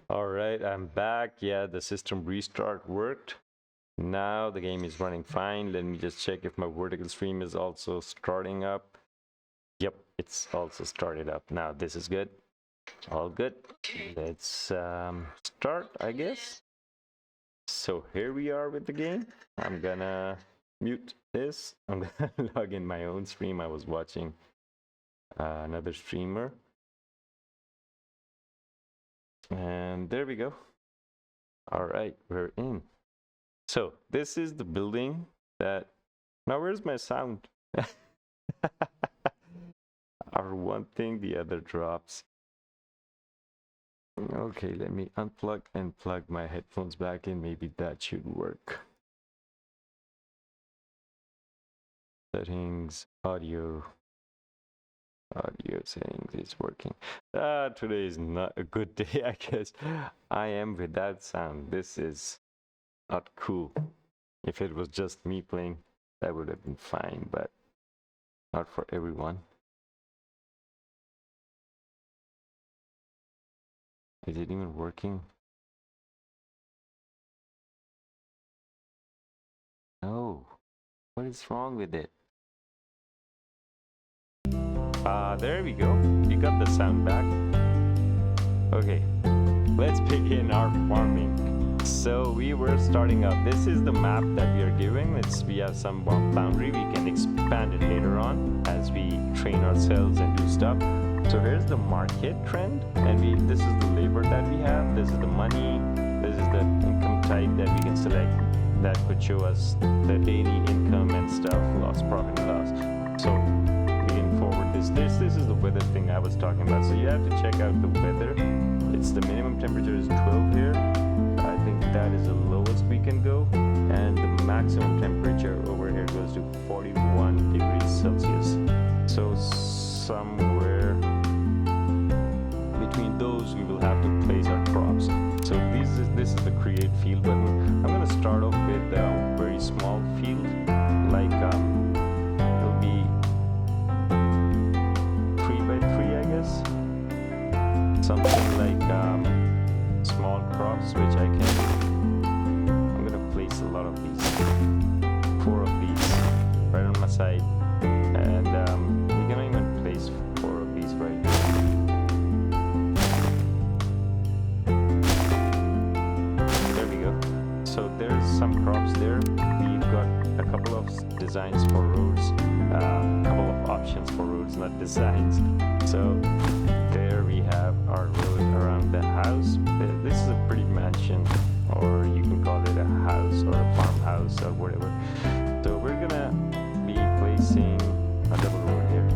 All right, I'm back. Yeah, the system restart worked. Now the game is running fine. Let me just check if my vertical stream is also starting up. Yep, it's also started up. Now this is good. All good. Let's start, I guess. So here we are with the game. I'm gonna mute this. I'm gonna log in my own stream. I was watching another streamer. And there we go. All right, we're in. So this is the building that, now where's my sound? Our one thing, the other drops. Okay, let me unplug and plug my headphones back in. Maybe that should work. Settings, audio settings is working. Today is not a good day, I guess. I am without sound. This is not cool. If it was just me playing, that would have been fine, but not for everyone. Is it even working? No. What is wrong with it? There we go. You got the sound back. Okay, let's begin our farming. So we were starting up. This is the map that we are giving. We have some boundary. We can expand it later on as we train ourselves and do stuff. So here's the market trend, and this is the labor that we have. This is the money. This is the income type that we can select. That could show us the daily income and stuff, loss, profit, and loss. So moving forward, this is the weather thing I was talking about. So you have to check out the weather. It's the minimum temperature is 12 here. I think that is the lowest we can go, and the maximum temperature over here goes to 41 degrees Celsius. So somewhere between those we will have to place our crops. So this is the create field button. I'm going to start off with a very small field, like it'll be 3 by 3, I guess, something like small crops, which I'm going to place a lot of these, 4 of these right on my side, and we're going to even place 4 of these right here. So there's some crops there. We've got a couple of designs for roads, a couple of options for roads, not designs. So there we have our road around the house. This is a pretty mansion, or you can call it a house or a farmhouse or whatever. So we're gonna be placing a double road here.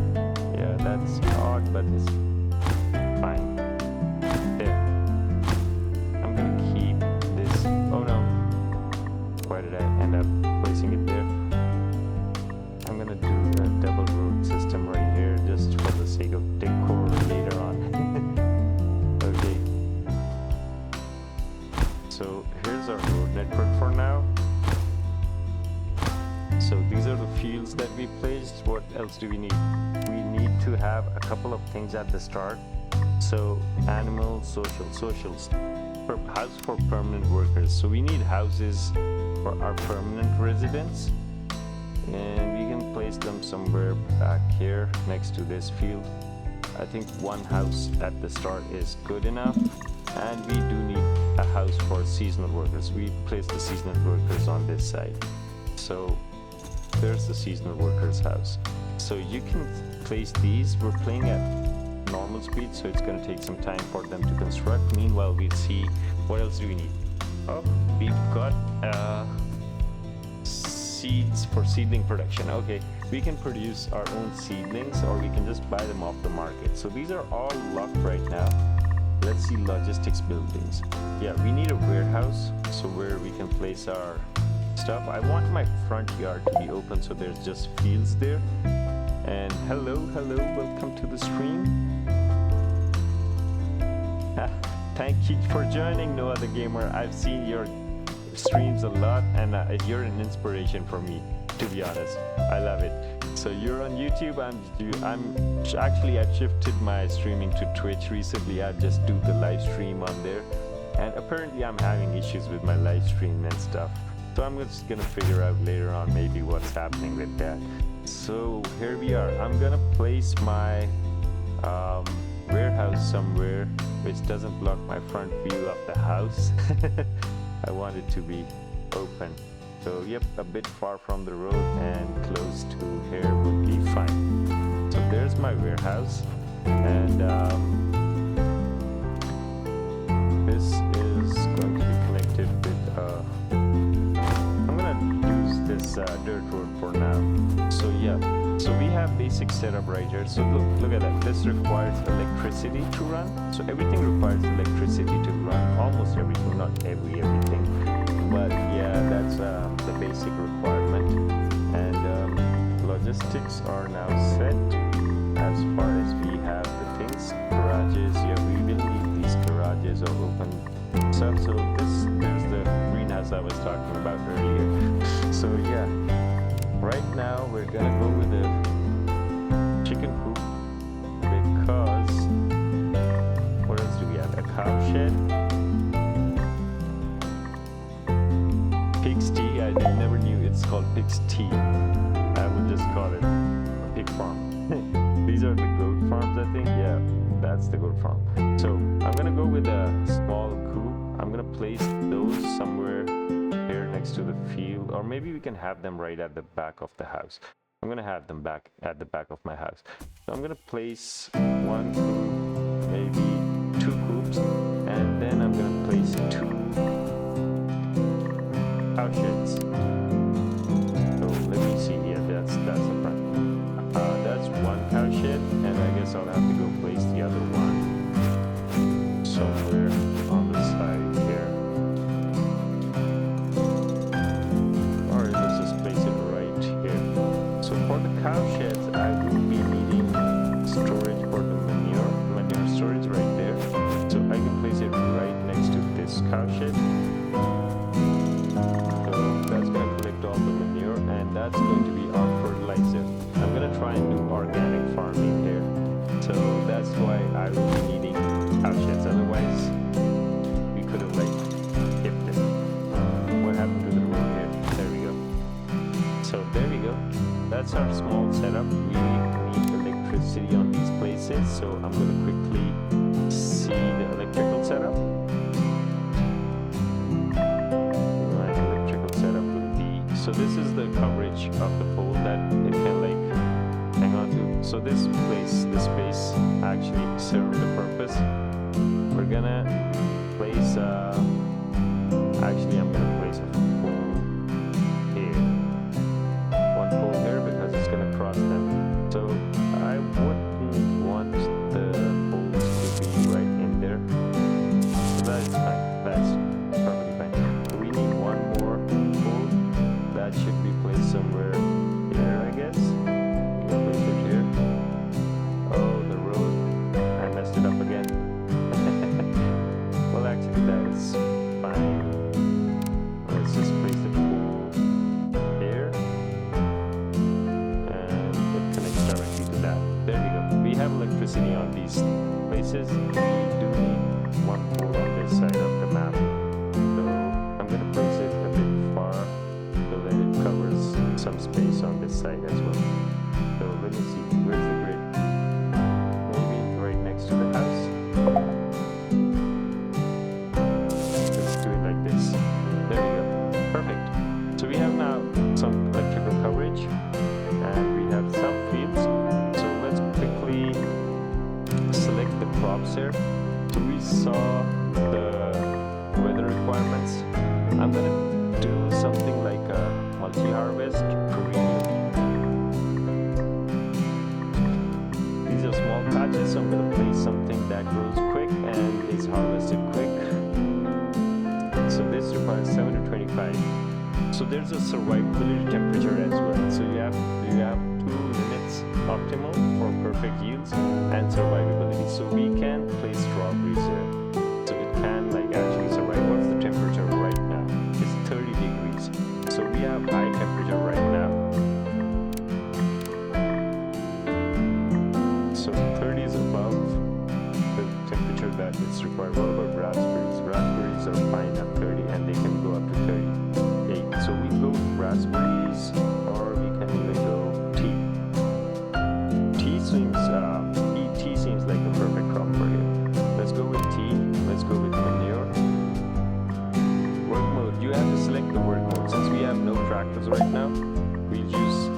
Yeah, that's odd, but it's fine. There. I'm gonna keep this. Oh no. Why did I end up placing it there? I'm gonna do a double road system right here just for the sake of decor later on. Okay. So here's our road network for now. So these are the fields that we placed. What else do we need? We need to have a couple of things at the start. So animal, socials. House for permanent workers. So we need houses for our permanent residents, and we can place them somewhere back here next to this field. I think one house at the start is good enough, and we do need a house for seasonal workers. We place the seasonal workers on this side. So there's the seasonal workers house. So you can place these. We're playing at normal speed, so it's going to take some time for them to construct. Meanwhile, we'll see what else do we need. Oh, we've got seeds for seedling production. Okay, we can produce our own seedlings, or we can just buy them off the market. So these are all locked right now. Let's see logistics buildings. Yeah, we need a warehouse, so where we can place our stuff. I want my front yard to be open, so there's just fields there. And hello, welcome to the stream. Thank you for joining, No Other Gamer. I've seen your streams a lot, and you're an inspiration for me, to be honest. I love it. So you're on YouTube. I've shifted my streaming to Twitch recently. I just do the live stream on there. And apparently I'm having issues with my live stream and stuff. So I'm just gonna figure out later on maybe what's happening with that. So here we are. I'm gonna place my warehouse somewhere which doesn't block my front view of the house. I want it to be open. So yep, a bit far from the road and close to here would be fine. So there's my warehouse, and this is going to be connected with I'm gonna use this dirt road for now. So yeah, so we have basic setup right here. So look at that. This requires electricity to run. So everything requires electricity to run. Almost everything, not everything. But yeah, that's the basic requirement. And logistics are now set as far as we have the things. Garages, yeah, we will need these garages or open stuff. So there's the greenhouse I was talking about earlier. So yeah, right now we're gonna go with the chicken coop because what else do we have? A cow shed. Pig's tea, I never knew it's called pig's tea. I would just call it a pig farm. These are the goat farms, I think. Yeah, that's the goat farm. So I'm gonna go with a small coop. I'm gonna place those somewhere here next to the field, or maybe we can have them right at the back of the house. I'm gonna have them back at the back of my house. So I'm gonna place one coop, maybe two coops, and then I'm gonna place two cow sheds. So let me see here. That's the front. That's one cow shed, and I guess I'll have to go place the other one somewhere on the side here. Or let's just place it right here. So for the cow sheds, I will be needing storage for the manure storage right there. So I can place it right next to this cow shed. That's going to be our fertilizer. I'm gonna try and do organic farming here. So that's why I will be needing cow sheds. Otherwise, we could have like skipped it. What happened to the road here? There we go. So there we go. That's our small setup. We need electricity on these places. So I'm gonna quickly see the electrical setup. So this is the coverage of the pole that it can like hang on to. So this space actually serves the purpose. We're gonna place actually I'm gonna place a pole here. One pole here because it's gonna cross them. So I wouldn't want the poles to be right in there. So that is fine. That's perfectly fine. So we need one more pole. That should be placed somewhere here, I guess. We'll place it here. Oh, the road. I messed it up again. Well, actually, that is fine. Let's just place the pole here. And it connects directly to that. There we go. We have electricity on these places. We do need one pole on this side of the map. So I'm going to place it a bit far, so that it covers some space on this side as well. So let me see, where's the grid? Maybe right next to the house. Let's do it like this. There we go. Perfect. So we have now some electrical coverage and we have some fields. So let's quickly select the crops here. So we saw the weather requirements. I'm gonna do something like a multi-harvest perennial. These are small patches, so I'm going to place something that grows quick and is harvested quick. So this requires 7 to 25. So there's a survivability temperature as well. So you have two limits: optimal for perfect yields and survivability. So we can place strawberries here. So it can like actually survive. What's the temperature right now? It's 30 degrees. So we have high temperature right now. So 30 is above the temperature that is required. What about raspberries? Raspberries raspberries, or we can even go tea. Tea seems like the perfect crop for you. Let's go with tea. Let's go with manure. Work mode. You have to select the work mode. Since we have no tractors right now, we'll use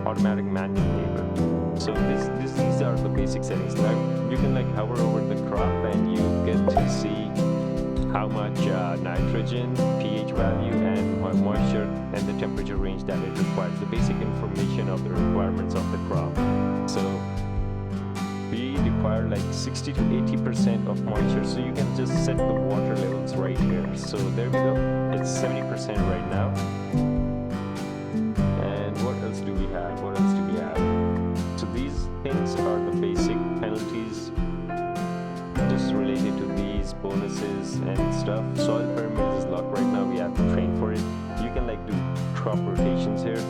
automatic manual labor. So these are the basic settings. Now you can like hover over the crop and you get to see how much nitrogen, pH value, and moisture, and the temperature range that it requires. The basic information of the requirements of the crop. So we require like 60 to 80% of moisture. So you can just set the water levels right here. So there we go. It's 70% right now. And what else do we have? What else do we have? So these things are the basic penalties just related to these bonuses and stuff. Soil pyramid is locked right now. We have to train for it. You can like do crop rotations here.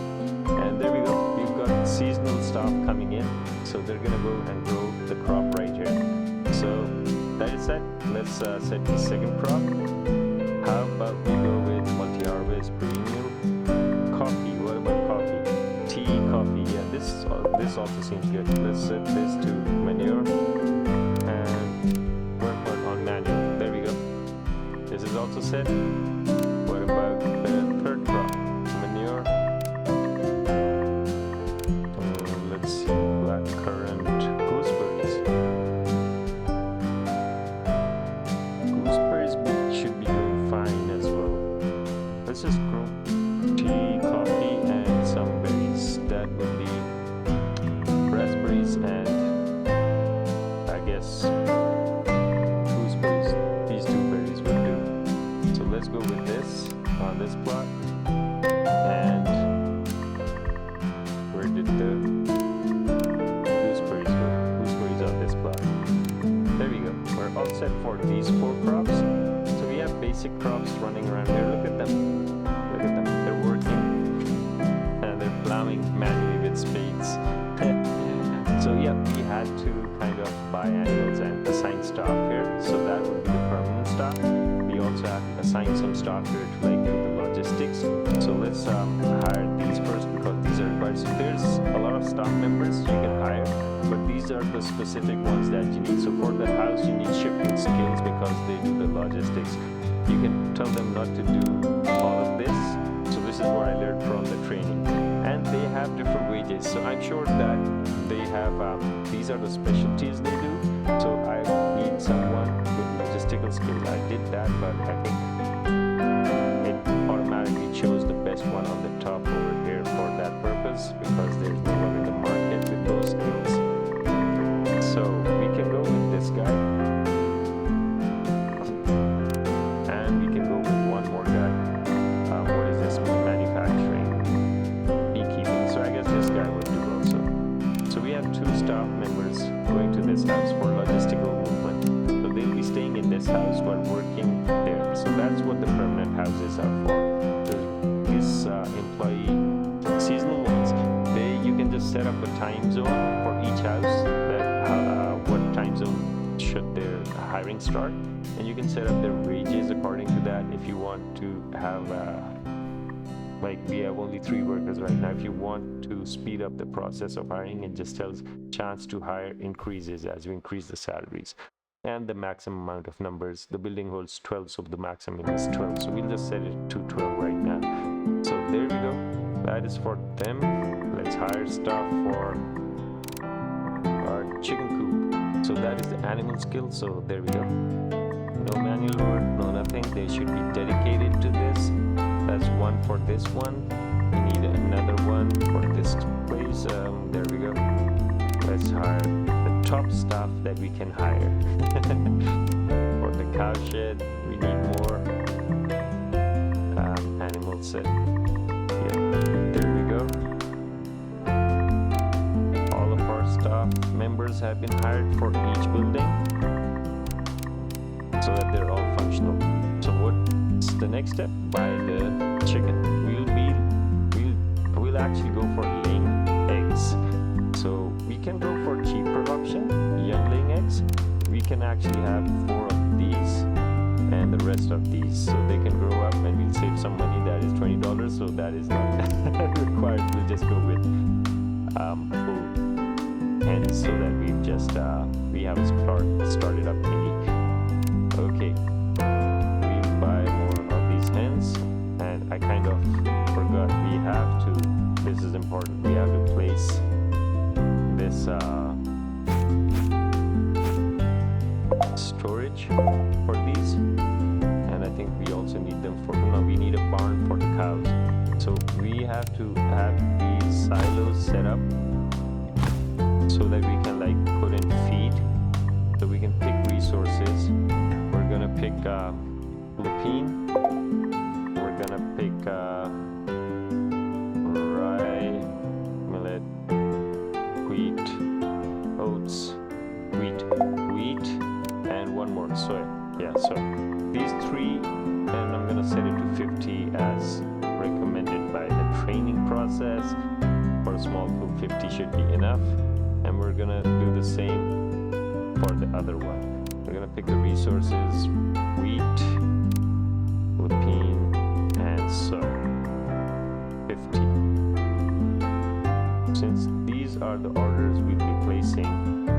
And there we go. We've got seasonal stuff coming in. So they're gonna go and grow the crop right here. So that is set. Let's set the second crop. How about we go with multi-harvest premium coffee? What about coffee? Tea, coffee. Yeah, this also seems good. Let's set this to manure and work on manual. There we go. This is also set. What about the third crop? Manure. Let's see. Blackcurrant, gooseberries. Gooseberries should be doing fine as well. Let's just grow tea, coffee, and some berries. That would be raspberries and I guess gooseberries. These two berries would do. So let's go with this on this plot. And where did the gooseberries go? Gooseberries on this plot. There we go. We're all set for these 4 crops. So we have basic crops running around here. Look at them. Look at them. They're working. And they're plowing manually with spades. So yeah, we had to kind of buy animals and assign staff here. So that would be the permanent staff. We also have to assign some staff here to like do the logistics. So let's hire these first because these are required. So there's a lot of staff members you can hire, but these are the specific ones that you need. So for the house, you need shipping skills because they do the logistics. You can tell them not to do all of this. So this is what I learned from the training. And they have different wages. So I'm sure that they have, these are the specialties they do. So I need someone with logistical skills. I did that, but I think it automatically chose the best one on the top over here for that purpose because there's no one in the market with those skills. So we can go with this guy. And we can go with one more guy. What is this? Manufacturing, beekeeping. So I guess this guy would do also. So we have 2 staff members going to this house for logistical movement. So they'll be staying in this house but working there. So that's what the permanent houses are for. These employee seasonal ones, you can just set up a time zone for each house. That what time zone should their hiring start, and you can set up their wages according to that. If you want to have like we have only 3 workers right now. If you want to speed up the process of hiring, it just tells chance to hire increases as you increase the salaries. And the maximum amount of numbers, the building holds 12, so the maximum is 12. So we'll just set it to 12 right now. So there we go. That is for them. Let's hire staff for our chicken coop. So that is the animal skill. So there we go. No manual work, no nothing. They should be dedicated to this. That's one for this one. We need another one for this place. There we go. Let's hire the top staff that we can hire. For the cow shed, we need more animal set. Yeah, there we go. All of our staff members have been hired for each building so that they're all functional. So what's the next step? Buy the chicken. We'll actually go for laying eggs. So we can go for cheaper option, young laying eggs. We can actually have 4 of these, and the rest of these so they can grow up, and we'll save some money. That is $20, so that is not required. We'll just go with full hens so that we've just we have started up thingy. Okay, we buy more of these hens, and I kind of forgot we have to, this is important, we have to place this storage for these, and I think we also need them for, no, we need a barn for the cows, so we have to have these silos set up so that we can like put in feed, so we can pick resources. We're gonna pick lupine, we're gonna pick rye, millet, wheat, oats, wheat, and one more, soy. Yeah, so these three, and I'm gonna set it to 50 as recommended by the training process. For a small coop, 50 should be enough, and we're gonna do the same for the other one. We're gonna pick the resources: wheat, lupine, and soy. 50. Since these are the orders we'll be placing,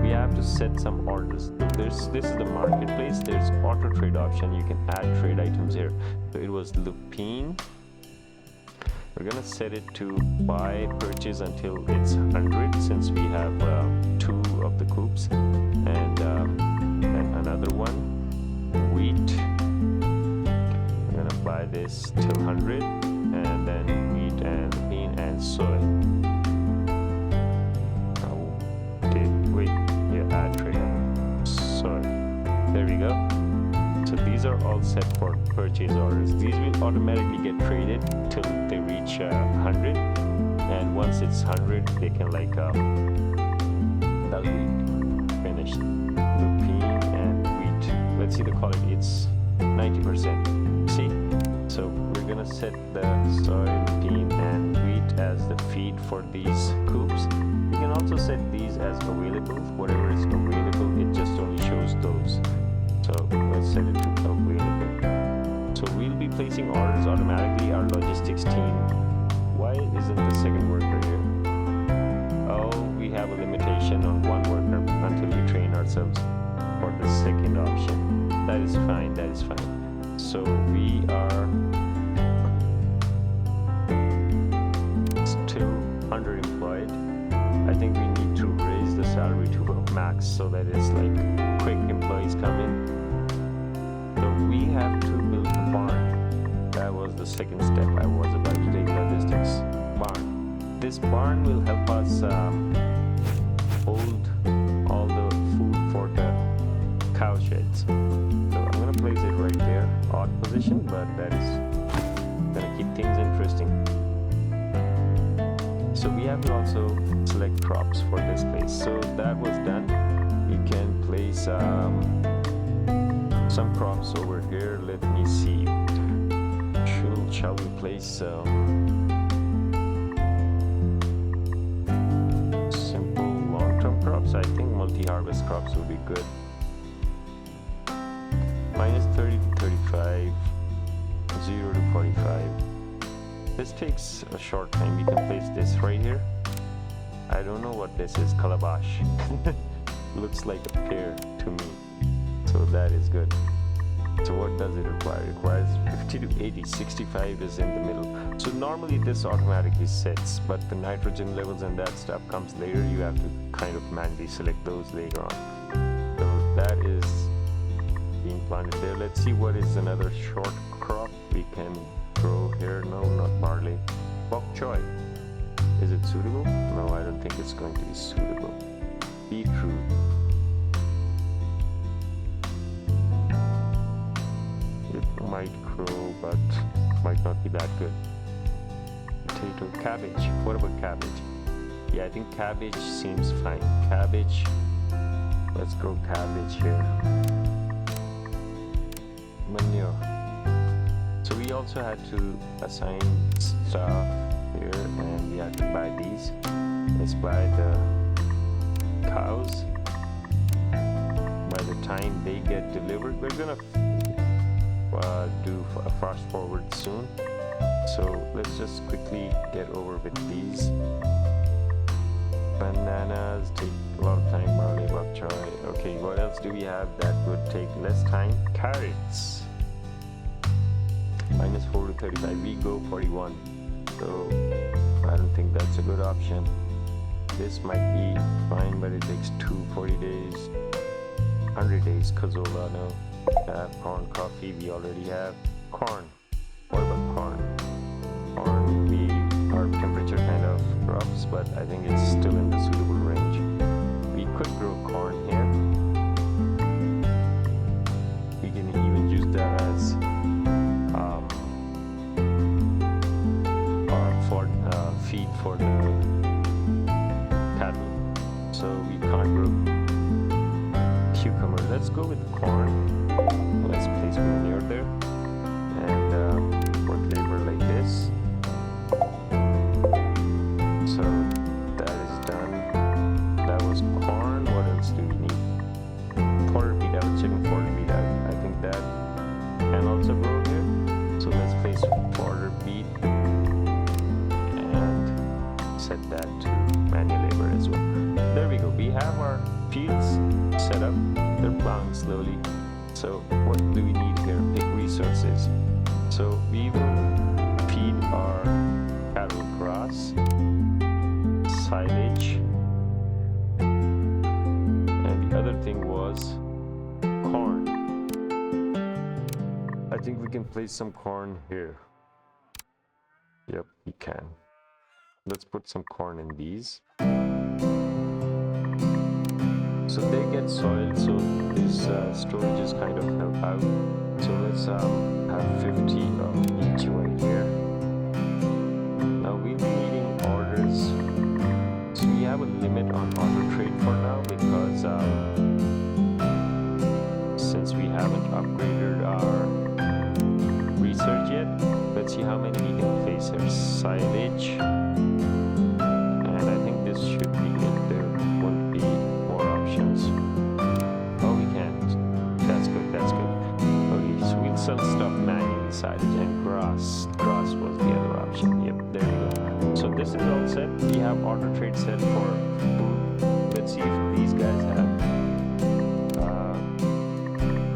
we have to set some orders. So this is the marketplace. There's auto trade option. You can add trade items here. So it was lupine. We're gonna set it to buy purchase until it's 100, since we have 2 of the coops, and another one, wheat. We're gonna buy this till 100, and then wheat and bean and soy. Add trade soy. There we go. So these are all set for purchase orders. These will automatically get traded till they reach 100, and once it's 100, they can like that'll be finished. Lupine and wheat. Let's see the quality. It's 90%. See? So we're gonna set the soy, lupine, and wheat as the feed for these coops. You can also set these as available. Whatever is available, it just only shows those. So let's set it to available. So we'll be placing orders automatically. Our logistics team. Why isn't the second worker here? Oh, we have a limitation on one worker until we train ourselves for the second option. That is fine. That is fine. So we are still underemployed. I think we need to raise the salary to a max so that it's like quick employees come in. So we have to build a barn. That was the second step I was about to take, logistics barn. This barn will help us hold all the food for the cow sheds. So I'm gonna place it right there, odd position, but that is gonna keep things interesting. So we have to also select crops for this place. So that was done. We can place some crops over here. Let me see. Shall we place simple long-term crops? I think multi-harvest crops would be good. Minus 30 to 35, 0 to 45. This takes a short time. We can place this right here. I don't know what this is. Calabash. Looks like a pear to me. So that is good. So what does it require? It requires 50 to 80. 65 is in the middle. So normally this automatically sets, but the nitrogen levels and that stuff comes later. You have to kind of manually select those later on. So that is being planted there. Let's see what is another short crop we can grow here. No, not barley. Bok choy. Is it suitable? No, I don't think it's going to be suitable. Beetroot. It might grow, but might not be that good. Potato, cabbage. What about cabbage? Yeah, I think cabbage seems fine. Cabbage. Let's grow cabbage here. Manure. So we also had to assign stuff here, and we had to buy these. Let's buy the cows. By the time they get delivered, we're gonna do a fast forward soon. So let's just quickly get over with these. Bananas take a lot of time, barley, bok choy. Okay, what else do we have that would take less time? Carrots. -4 to 35, we go 41. So I don't think that's a good option. This might be fine, but it takes 40 days, 100 days. Cazola, no. Corn, coffee, we already have. Corn. What about corn? Corn, we are temperature kind of crops, but I think it's still in the suitable range. We could grow corn here. We can even use that as feed for the cattle. So we can't grow cucumber. Let's go with corn. Let's place manure there and work labor like this. So that is done. That was corn. What else do we need? Fodder beet. I was checking fodder beet out. I think that can also grow here. So let's place fodder beet. Set that to manual labor as well. There we go. We have our fields set up. They're plowing slowly. So what do we need here? Pick resources. So we will feed our cattle grass, silage, and the other thing was corn. I think we can place some corn here. Yep, we can. Let's put some corn in these. So they get soiled, so these storages kind of help out. So let's have 50 of each right here. Now we'll be needing orders. So we have a limit on auto trade for now because since we haven't upgraded our research yet. Let's see how many we can place here. Silage. Should be it. There won't be more options. Oh, we can't. That's good. That's good. Okay, so we'll sell stuff manually. Silage and grass. Grass was the other option. Yep, there you go. So this is all set. We have auto trade set for food. Let's see if these guys have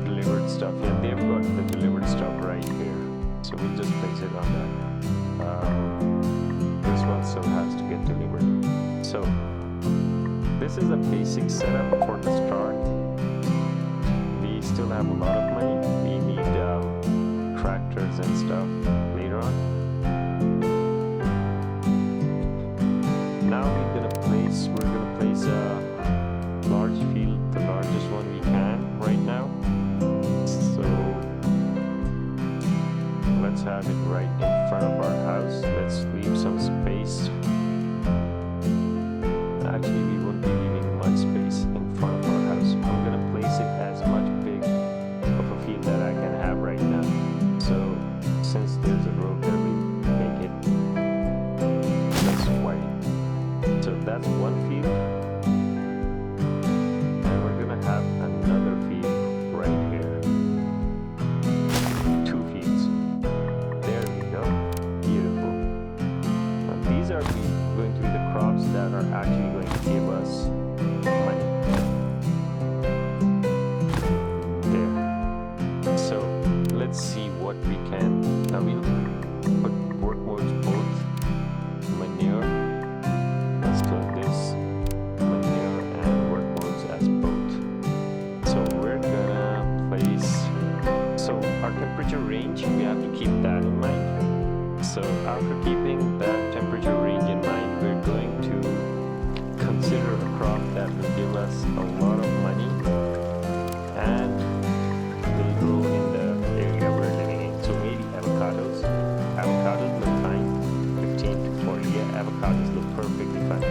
delivered stuff. Yeah, they've got the delivered stuff right here. So we'll just place it on that. This one still has to get delivered. So this is a basic setup for the start. We still have a lot of money. We need tractors and stuff later on. Now we're gonna place a large field, the largest one we can right now. So let's have it right in front of our house. Let's leave some space. Actually, we won't be leaving much space in front of our house. I'm gonna place it as much big of a field that I can have right now. So since there's a road there, we make it just wide. So that's one field, and we're gonna have another field right here. 2 fields. There we go. Beautiful. Now these are going to be the crops that are actually going to give us money. There. So let's see what we can. Now we'll put work modes both. Manure. Let's close this. Manure and work modes as both. So we're gonna place. So our temperature range, we have to keep that in mind. So after keeping that temperature range in mind, we're going to consider a crop that will give us a lot of money and will grow in the area we're living in. So maybe avocados. Avocados look fine. 15 to 40. Yeah, avocados look perfectly fine.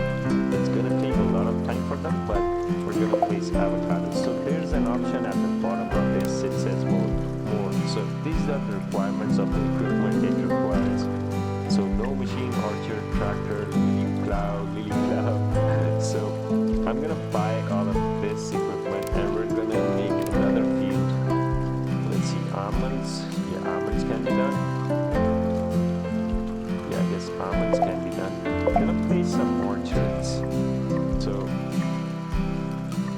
It's gonna take a lot of time for them, but we're gonna place avocados. So there's an option at the bottom of this. It says more. So these are the requirements of the equipment it requires. So no machine, orchard, tractor, lily plow. So I'm gonna buy all of this equipment and we're gonna make another field. Let's see, almonds. almonds can be done. I'm gonna place some orchards. So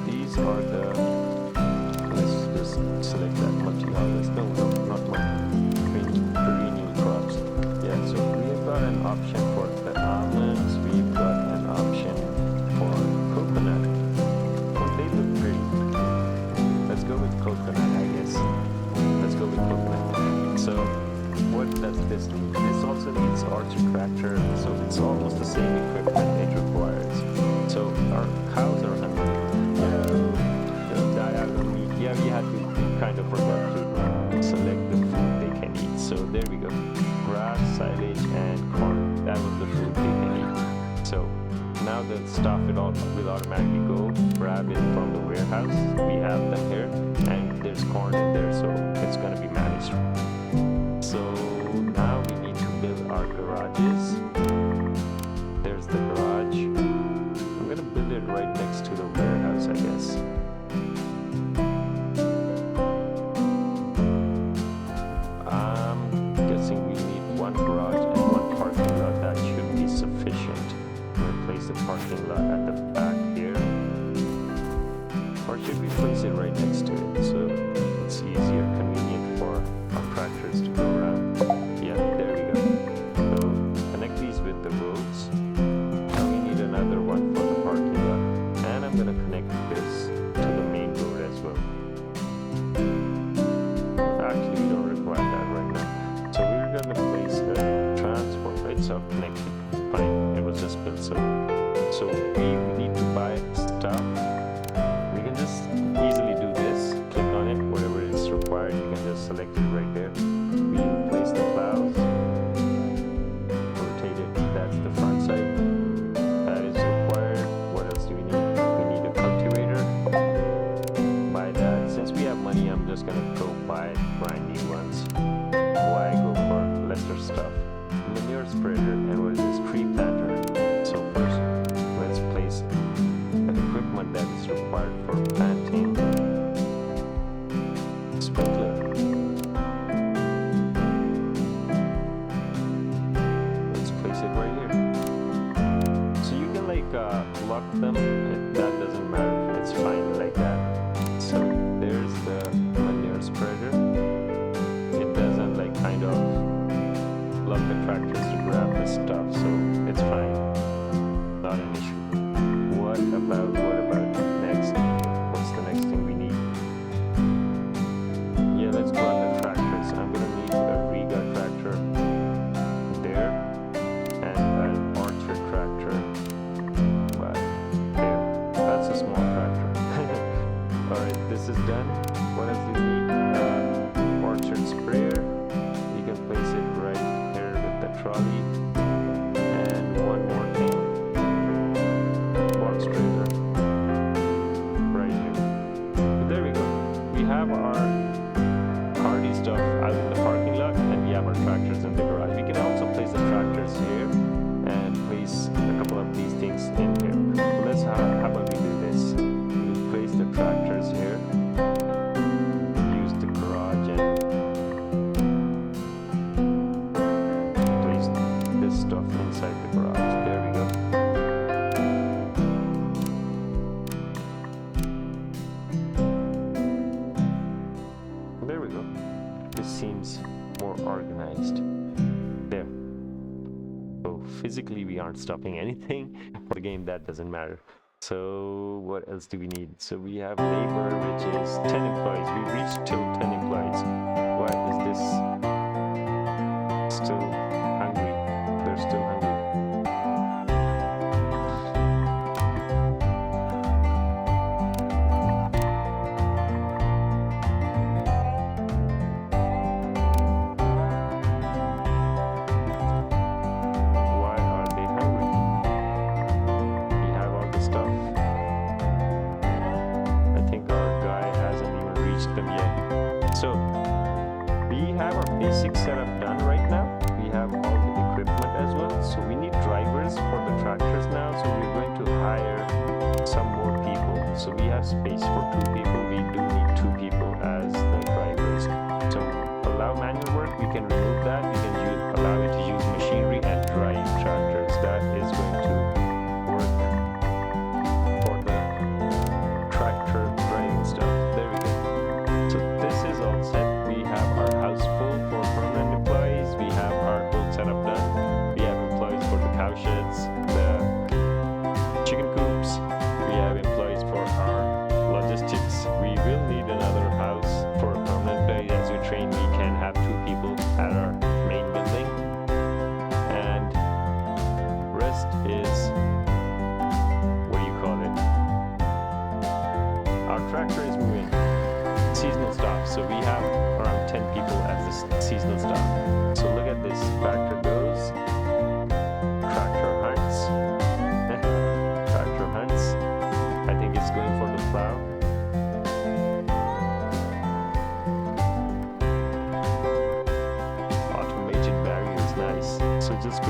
these are the, let's just select that multi-harvest. No, not perennial crops. Yeah, so we've got an option for the almonds. We've got an option for coconut. Well, they look pretty. Let's go with coconut, I guess. Let's go with coconut. So what does this need? This also needs orchard tractor, so it's almost the same equipment it requires. So our cows are hungry. Yeah, we had to kind of forgot to select the food they can eat. So there we go. Grass, silage, and corn. That was the food they can eat. So now the stuff will automatically go grab it from the warehouse. We have them here, and there's corn in there, so it's going to be managed. So now we need to build our garages. There's the garage. I'm going to build it right next to the warehouse, I guess. I'm guessing we need one garage and one parking lot. That should be sufficient. Place the parking lot at the back here, or should we place it right next to it so it's easier, convenient for our tractors to go around? Yeah, there we go. So connect these with the roads. Now we need another one for the parking lot, and I'm gonna connect this to the main road as well. Actually, we don't require that right now, so we're gonna place the transport right, so connected. Fine, it was just built. So we need to buy stuff. We can just easily do this. Click on it, whatever is required. You can just select it right there. We place the plows. Rotate it. That's the front side. That is required. What else do we need? We need a cultivator. Buy that. Since we have money, I'm just gonna go buy brand new ones. Why go for lesser stuff? Manure spreader, and what is this? Tree planter. So first, let's place an equipment that is required for planting. Sprinkler. Let's place it right here. So you can like lock them. That doesn't matter. It's fine like that. So there's the manure spreader. It doesn't like kind of lock the tractors to grab the stuff, so it's fine. Not an issue. What about next? What's the next thing we need? Yeah, let's go on the tractors. I'm gonna need a Riga tractor there and an orchard tractor. But there, that's a small tractor. Alright, this is done. What else do we need? Orchard sprayer. You can place it right here with the trolley. And one more thing. Box trailer. Right here. But there we go. We have our hardy stuff out in the parking lot, and we have our tractors in the garage. We can also place the tractors here and place a couple of these things in here. So let's how about we do this? We place the tractors here. Use the garage and place this stuff inside the garage. There we go. There we go. This seems more organized. There. So physically we aren't stopping anything. For the game that doesn't matter. So what else do we need? So we have labor, which is 10 employees. We reached till 10 employees. Why is this still hungry? They're still hungry. Why are they hungry? We have all the stuff. I think our guy hasn't even reached them yet. So we have our basic setup done right now. We have all the equipment as well. So we need drivers for the tractors now. So we're going to hire some more people. So we have space for 2 people. We do need 2 people as the drivers. So allow manual work, we can remove that. We can allow it to use machinery and drive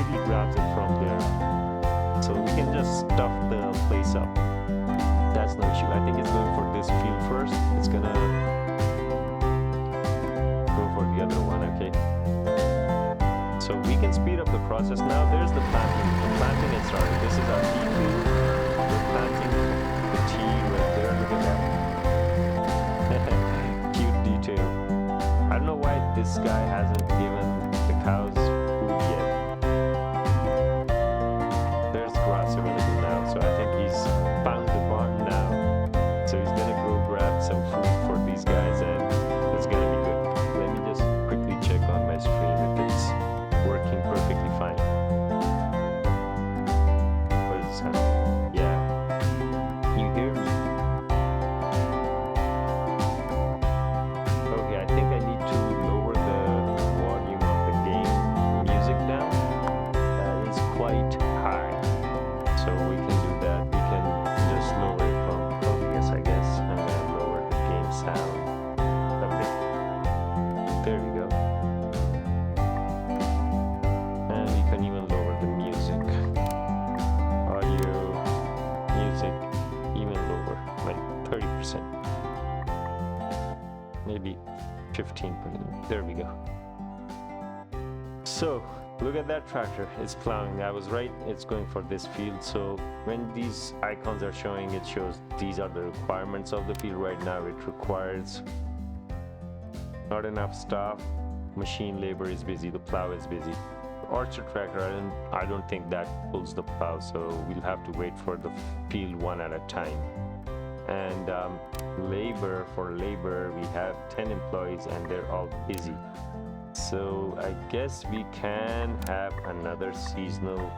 quickly grabs it from there. So we can just stuff the place up. That's no issue. I think it's going for this field first. It's gonna go for the other one, okay? So we can speed up the process now. There's the planting. The planting is started. This is our tea field. We're planting the tea right there. Look at that. Cute detail. I don't know why this guy hasn't given the cows food yet. There's grass available now, so I think he's found the barn now. So he's gonna go grab some food for these guys and it's gonna be good. Let me just quickly check on my stream if it's working perfectly fine. What is this? Yeah. You hear me? Okay, I think I need to lower the volume of the game music down. That is quite high. So we can do that. We can just lower it from OBS, I guess. I'm gonna lower the game sound a bit. There we go. And we can even lower the music. Audio, music, even lower, like 30%. Maybe 15%. There we go. So look at that tractor. It's plowing. I was right. It's going for this field. So when these icons are showing, it shows these are the requirements of the field right now. It requires not enough staff. Machine labor is busy. The plow is busy. Orchard tractor, I don't think that pulls the plow. So we'll have to wait for the field one at a time. And labor, we have 10 employees and they're all busy. So I guess we can have another seasonal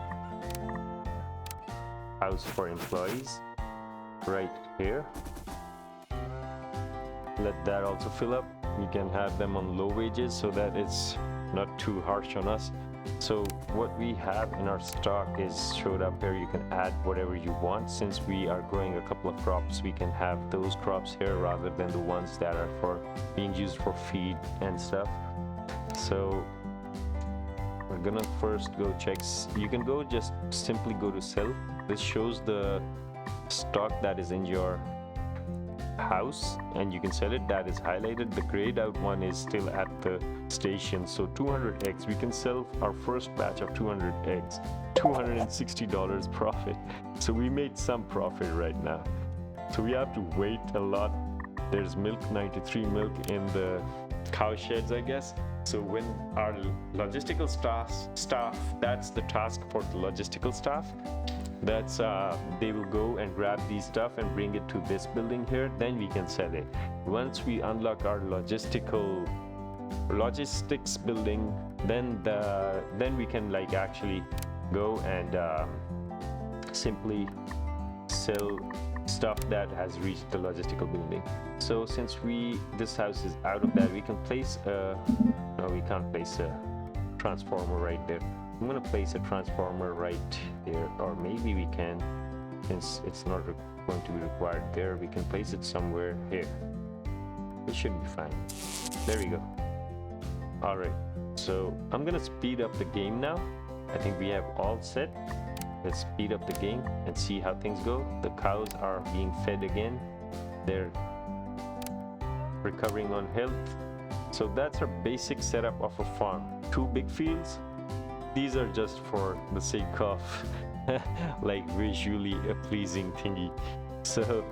house for employees right here. Let that also fill up. We can have them on low wages so that it's not too harsh on us. So what we have in our stock is showed up here. You can add whatever you want. Since we are growing a couple of crops, we can have those crops here rather than the ones that are for being used for feed and stuff. So we're gonna first go check. You can go just simply go to sell. This shows the stock that is in your house and you can sell it. That is highlighted. The grayed out one is still at the station. So 200 eggs, we can sell our first batch of 200 eggs, $260 profit. So we made some profit right now. So we have to wait a lot. There's milk, 93 milk in the cow sheds, I guess. So when our logistical staff, that's the task for the logistical staff. That's they will go and grab these stuff and bring it to this building here. Then we can sell it. Once we unlock our logistics building, then we can like actually go and simply sell stuff that has reached the logistical building. So since this house is out of that, we can place no, we can't place a transformer right there. I'm gonna place a transformer right there, or maybe we can, since it's not going to be required there, we can place it somewhere here. It should be fine. There we go. All right, so I'm gonna speed up the game now. I think we have all set. Let's speed up the game and see how things go. The cows are being fed again. They're recovering on health. So that's our basic setup of a farm. 2 big fields. These are just for the sake of like visually a pleasing thingy. So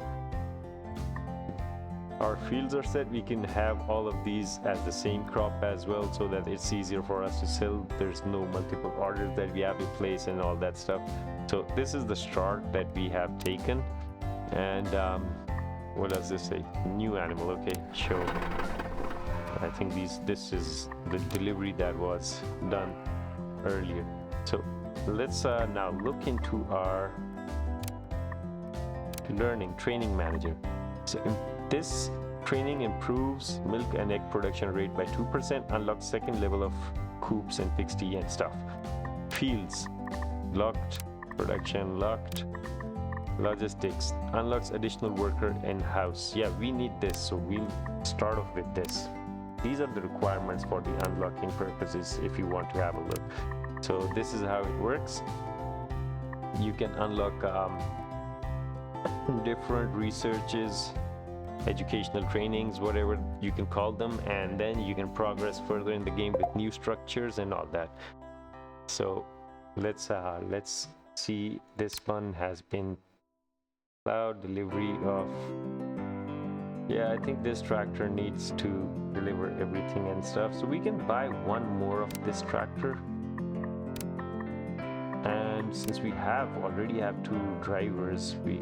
our fields are set. We can have all of these as the same crop as well so that it's easier for us to sell. There's no multiple orders that we have to place and all that stuff. So this is the start that we have taken. And what does this say? New animal. Okay, show. I think this is the delivery that was done earlier. So let's now look into our training manager. So this training improves milk and egg production rate by 2%, unlocks second level of coops and fixed tea and stuff. Fields locked, production locked, logistics unlocks additional worker in-house. Yeah, we need this, so we'll start off with this. These are the requirements for the unlocking purposes if you want to have a look. So this is how it works. You can unlock different researches, educational trainings, whatever you can call them, and then you can progress further in the game with new structures and all that. So let's see. This one has been cloud delivery of, yeah, I think this tractor needs to deliver everything and stuff, so we can buy one more of this tractor. And since we already have 2 drivers, we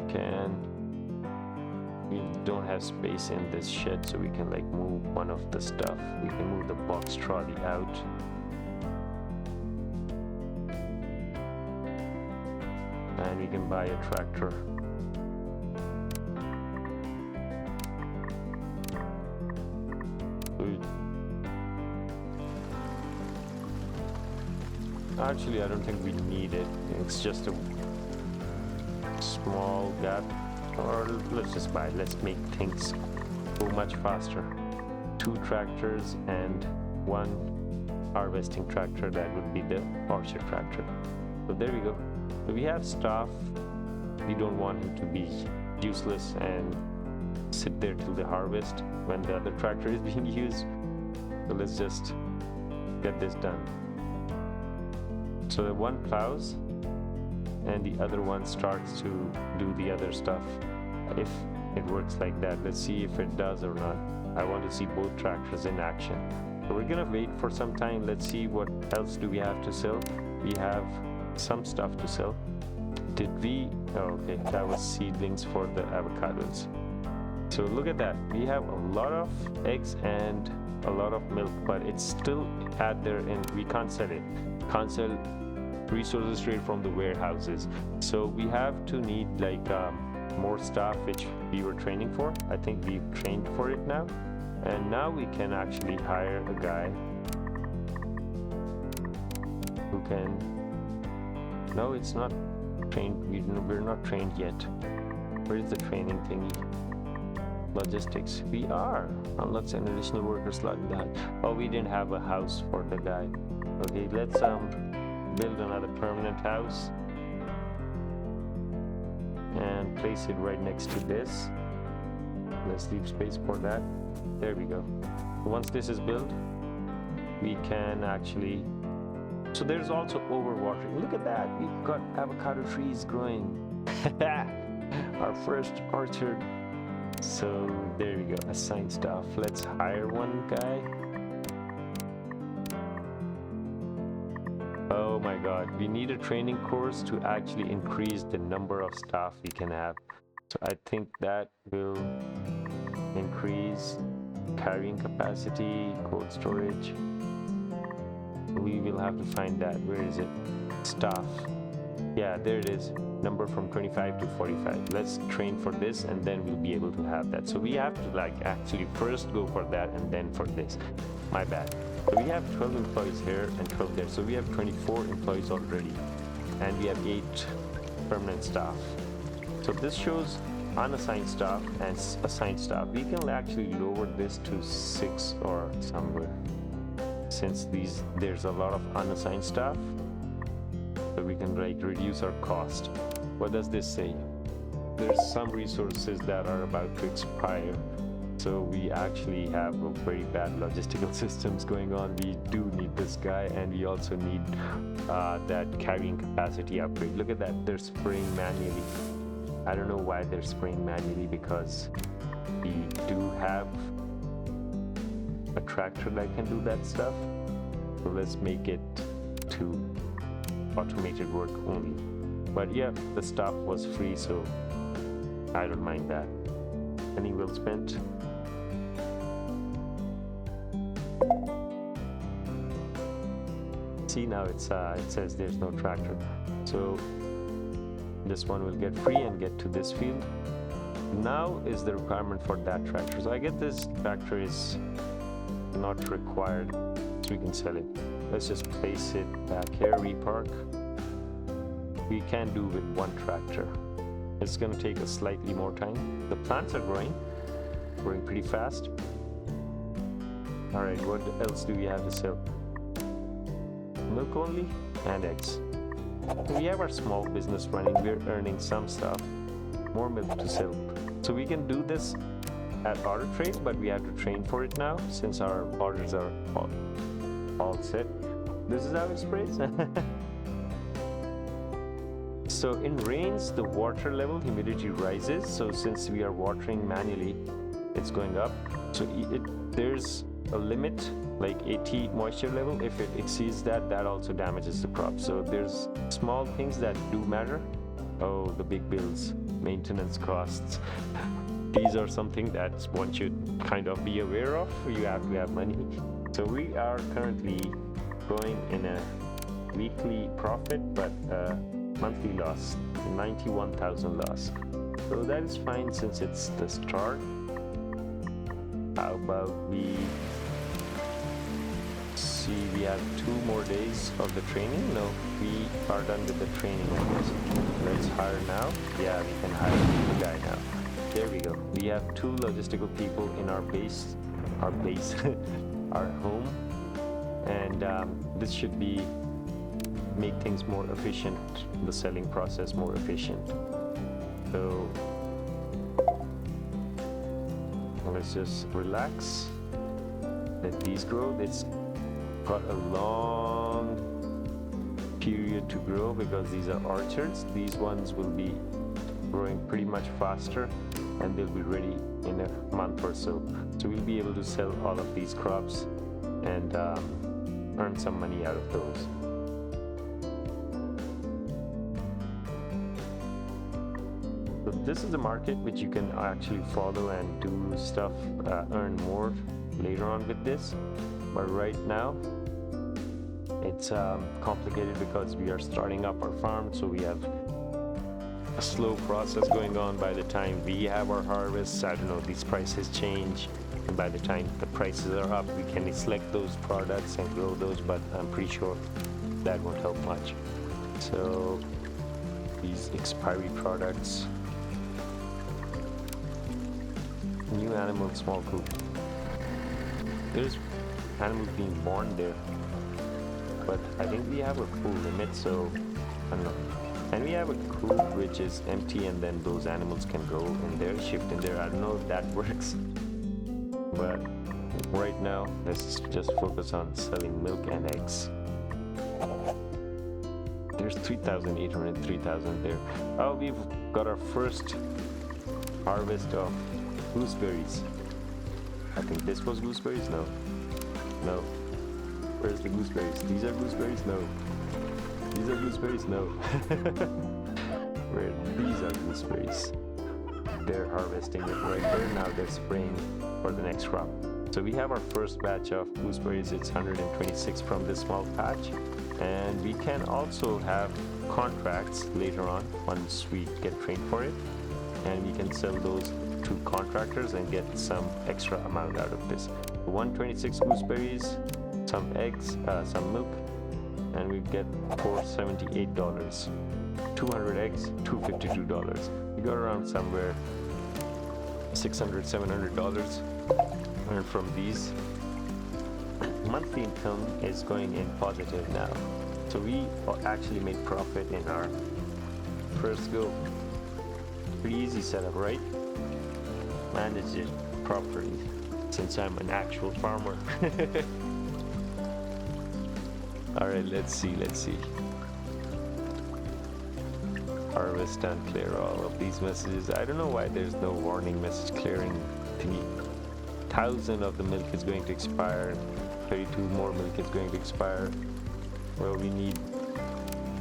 don't have space in this shed, so we can like move one of the stuff. We can move the box trolley out. And we can buy a tractor. Actually, I don't think we need it. It's just a small gap. Or let's just buy it. Let's make things go much faster. 2 tractors and 1 harvesting tractor. That would be the orchard tractor. So there we go. So we have stuff. We don't want him to be useless and sit there till the harvest when the other tractor is being used. So let's just get this done. So the one plows and the other one starts to do the other stuff. If it works like that, let's see if it does or not. I want to see both tractors in action. So we're gonna wait for some time. Let's see what else do we have to sell. We have some stuff to sell. Did we? Oh, okay, that was seedlings for the avocados. So look at that. We have a lot of eggs and a lot of milk, but it's still out there and we can't sell it. Can't sell resources straight from the warehouses. So we have to need like more stuff which we were training for. I think we've trained for it now. And now we can actually hire a guy who can... No, it's not trained. We're not trained yet. Where is the training thingy? Logistics. We are. Unlocks an additional worker slot in that. Oh, we didn't have a house for the guy. Okay, let's build another permanent house and place it right next to this. Let's leave space for that. There we go. Once this is built, we can actually... So there's also overwatering. Look at that. We've got avocado trees growing. Our first orchard. So there we go. Assign staff. Let's hire one guy. Oh my god, we need a training course to actually increase the number of staff we can have. So I think that will increase carrying capacity, cold storage. We will have to find that. Where is it? Staff. Yeah, there it is. Number from 25 to 45. Let's train for this and then we'll be able to have that. So we have to like actually first go for that and then for this. My bad. So we have 12 employees here and 12 there. So we have 24 employees already. And we have 8 permanent staff. So this shows unassigned staff and assigned staff. We can actually lower this to 6 or somewhere. Since there's a lot of unassigned staff. So we can like reduce our cost. What does this say? There's some resources that are about to expire. So we actually have a very bad logistical systems going on. We do need this guy and we also need that carrying capacity upgrade. Look at that, they're spraying manually. I don't know why they're spraying manually because we do have a tractor that can do that stuff. So let's make it to automated work only. But yeah, the stuff was free, so I don't mind that. Penny well spent. See, now it says there's no tractor, so this one will get free and get to this field. Now is the requirement for that tractor. So I get this tractor is not required, so we can sell it. Let's just place it back here, repark. We can do with one tractor. It's going to take us slightly more time. The plants are growing pretty fast. All right, what else do we have to sell? Milk only? and eggs. We have our small business running. We're earning some stuff, more milk to sell. So we can do this at order trade, but we have to train for it now since our orders are all set. This is how it sprays. So in rains, the water level, humidity rises. So since we are watering manually, it's going up. So there's a limit, like 80 moisture level. If it exceeds that, that also damages the crop. So there's small things that do matter. Oh, the big bills, maintenance costs. These are something that one should kind of be aware of. You have to have money. So we are currently going in a weekly profit, but monthly loss, 91,000 loss. So that is fine since it's the start. How about we see, we have 2 more days of the training. No, we are done with the training almost. Let's hire now. Yeah, we can hire the guy now. There we go. We have 2 logistical people in our base, our home, and this should make things more efficient, the selling process more efficient. So let's just relax, let these grow. It's got a long period to grow because these are orchards. These ones will be growing pretty much faster and they'll be ready in a month or so. So we'll be able to sell all of these crops and earn some money out of those. So this is the market which you can actually follow and do stuff, earn more later on with this. But right now it's complicated because we are starting up our farm, so we have a slow process going on. By the time we have our harvests, I don't know, these prices change, and by the time the prices are up, we can select those products and grow those, but I'm pretty sure that won't help much. So these expiry products, new animal small coop, there's animals being born there, but I think we have a full limit, so I don't know. And we have a coop which is empty, and then those animals can go in there, shift in there. I don't know if that works, but right now let's just focus on selling milk and eggs. There's 3,800, 3,000 there. Oh, we've got our first harvest of gooseberries. I think this was gooseberries. No, where's the gooseberries? These are gooseberries. No, these are gooseberries. No. Where these are gooseberries. They're harvesting it right there. Now they're spraying for the next crop. So we have our first batch of gooseberries. It's 126 from this small patch, and we can also have contracts later on once we get trained for it, and we can sell those to contractors and get some extra amount out of this. 126 gooseberries, some eggs, some milk, and we get for $78. 200 eggs, $252. We got around somewhere $600, $700 earned from these. Monthly income is going in positive now, so we actually made profit in our first go. Pretty easy setup, right? Manage it properly since I'm an actual farmer. All right, let's see. Harvest and clear all of these messages. I don't know why there's no warning message clearing thingy. 1,000 of the milk is going to expire. 32 more milk is going to expire. Well, we need